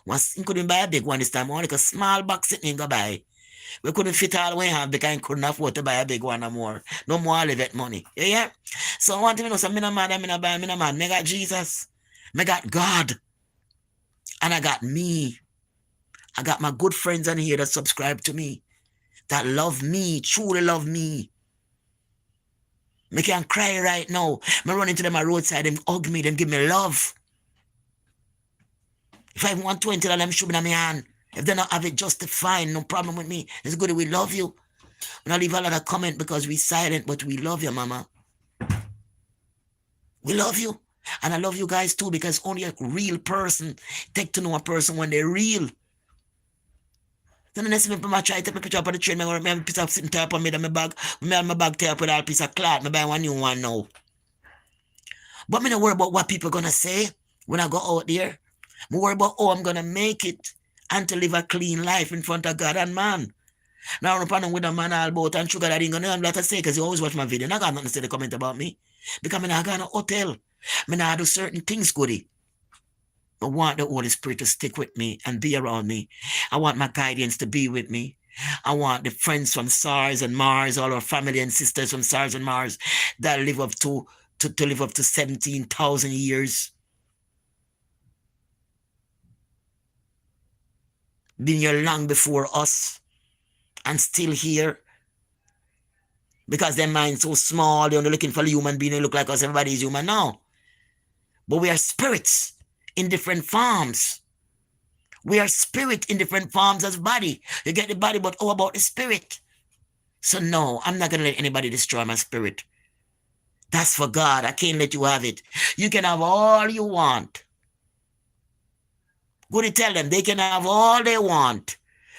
You couldn't buy a big one this time. Only like a small box sitting go buy. We couldn't fit all we have because I couldn't afford to buy a big one no more. No more I live at money. Yeah, yeah. So I want to know, so me no mad, me no buy, me no mad. Me got Jesus. Me got God. And I got me. I got my good friends on here that subscribe to me. That love me, truly love me. Me can cry right now. Me run into them at roadside, them hug me, them give me love. If I want 20 of them should be in my hand. If they not have it, just fine, no problem with me. It's good, we love you. We not leave a lot of comment because we silent, but we love you, mama. We love you. And I love you guys too, because only a real person take to know a person when they're real. Then the next time I try to take a picture up on the train, I have a piece of sitting type on me in my bag. I have my bag tie up with all a piece of cloth. I buy one new one now. But me not worry about what people gonna say when I go out there. I worry about how I'm gonna make it and to live a clean life in front of God and man. Now I'm planning with a man all about and sugar that ain't gonna have a lot to say because you always watch my video. I got nothing to say to comment about me. Because I not got no hotel. I not do certain things goody. I want the Holy Spirit to stick with me and be around me. I want my guidance to be with me. I want the friends from SARS and Mars, all our family and sisters from SARS and Mars that live up to live up to 17,000 years. Been here long before us and still here. Because their mind's so small, they're only looking for a human being who look like us. Everybody is human now. But we are spirits in different forms. We are spirit in different forms as body. You get the body, but how about the spirit? So no, I'm not going to let anybody destroy my spirit. That's for God. I can't let you have it. You can have all you want. Go to tell them they can have all they want.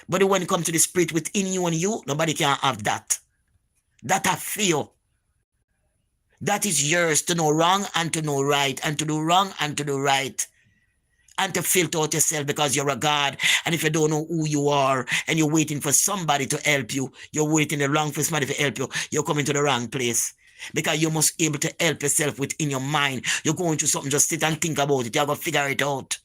But when it comes to the spirit within you and you, nobody can have that. That I feel. That is yours to know wrong and to know right, and to do wrong and to do right. And to filter out yourself because you're a God. And if you don't know who you are and you're waiting for somebody to help you, you're waiting the wrong for somebody to help you, you're coming to the wrong place. Because you must be able to help yourself within your mind. You're going through something, just sit and think about it. You're going to figure it out.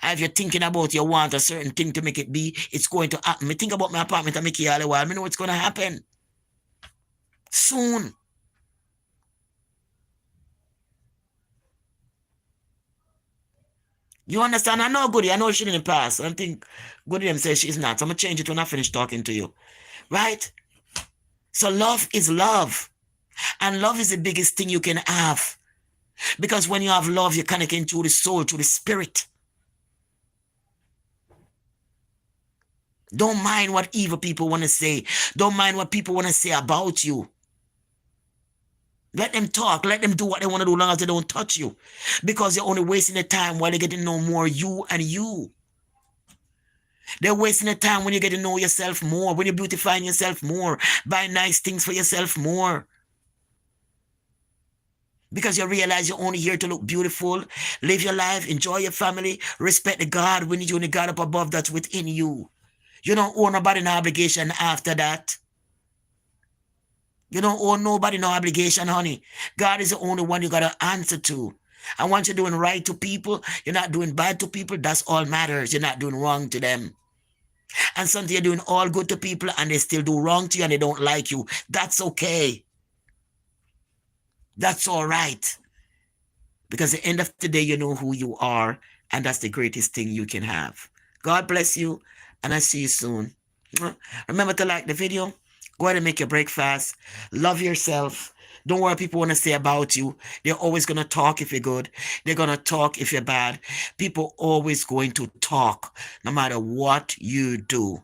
And if you're thinking about you want a certain thing to make it be, it's going to happen. Me think about my apartment and make it all the while. I know what's going to happen. Soon. You understand? I know Goody. I know she didn't pass. I think Goody them says she's not. So I'm going to change it when I finish talking to you. Right? So love is love. And love is the biggest thing you can have. Because when you have love, you connect into the soul, to the spirit. Don't mind what evil people want to say. Don't mind what people want to say about you. Let them talk. Let them do what they want to do as long as they don't touch you. Because you're only wasting the time while they get to know more you and you. They're wasting the time when you get to know yourself more, when you're beautifying yourself more, buy nice things for yourself more. Because you realize you're only here to look beautiful, live your life, enjoy your family, respect the God when you the God up above that's within you. You don't owe nobody no obligation after that. You don't owe nobody no obligation, honey. God is the only one you got to answer to. And once you're doing right to people, you're not doing bad to people, that's all matters. You're not doing wrong to them. And sometimes you're doing all good to people and they still do wrong to you and they don't like you. That's okay. That's all right. Because at the end of the day, you know who you are, and that's the greatest thing you can have. God bless you, and I'll see you soon. Remember to like the video. Go ahead and make your breakfast. Love yourself. Don't worry what people want to say about you. They're always going to talk if you're good. They're going to talk if you're bad. People always going to talk no matter what you do.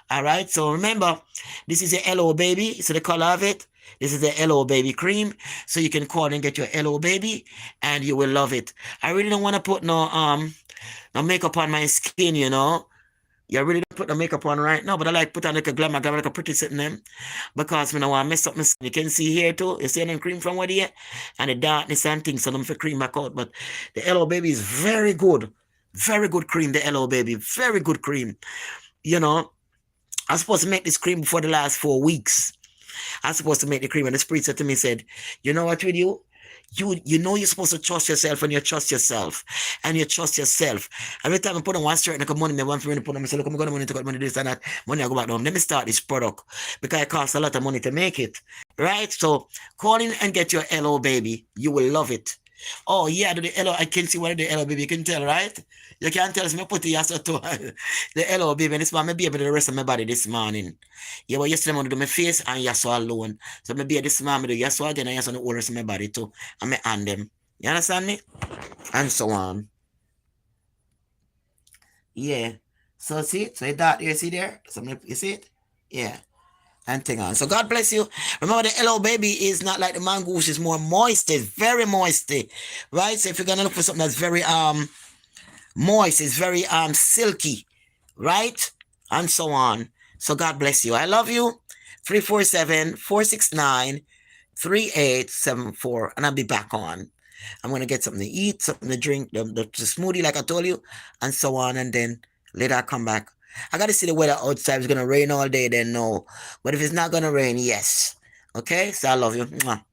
All right? So remember, this is a Hello Baby. So the color of it. This is the Hello Baby cream. So you can call and get your Hello Baby and you will love it. I really don't want to put no makeup on my skin, you know. You really don't put the makeup on right now, but I like put on like a glamour, like a pretty sitting them. Because when I want to mess up my skin, you can see here too. You see them cream from what here? And the darkness and things, so them for cream back out. But the Hello Baby is very good. Very good cream, the Hello Baby. Very good cream. You know, I was supposed to make this cream before the last 4 weeks. I'm supposed to make the cream. And the spirit said to me, said, you know what with you? You know you're supposed to trust yourself and you trust yourself. And you trust yourself. Every time I put on one shirt and I money, I want for me to put on, I say, look, I'm going to money to got money this and that. Money I go back home. Let me start this product. Because it costs a lot of money to make it. Right? So call in and get your LO baby. You will love it. Oh yeah, the hello. I can see what the hello baby. You can tell, right? You can tell. So me put the yes to the hello baby. And this one, me baby the rest of my body this morning. Yeah, but yesterday I want to do my face and yes alone. So maybe this morning me do yes again and yes on the whole rest of my body too. And me hand them. You understand me? And so on. Yeah. So see, so that you see there. So you see it? Yeah. And thing on. So God bless you. Remember the hello baby is not like the mangoose, it's more moist, it's very moisty. Right? So if you're gonna look for something that's very moist, it's very silky, right? And so on. So God bless you. I love you. 347-469-3874. And I'll be back on. I'm gonna get something to eat, something to drink, the smoothie like I told you, and so on, and then later I come back. I gotta see the weather outside. It's gonna rain all day, then no. But if it's not gonna rain, yes. Okay? So I love you. Mwah.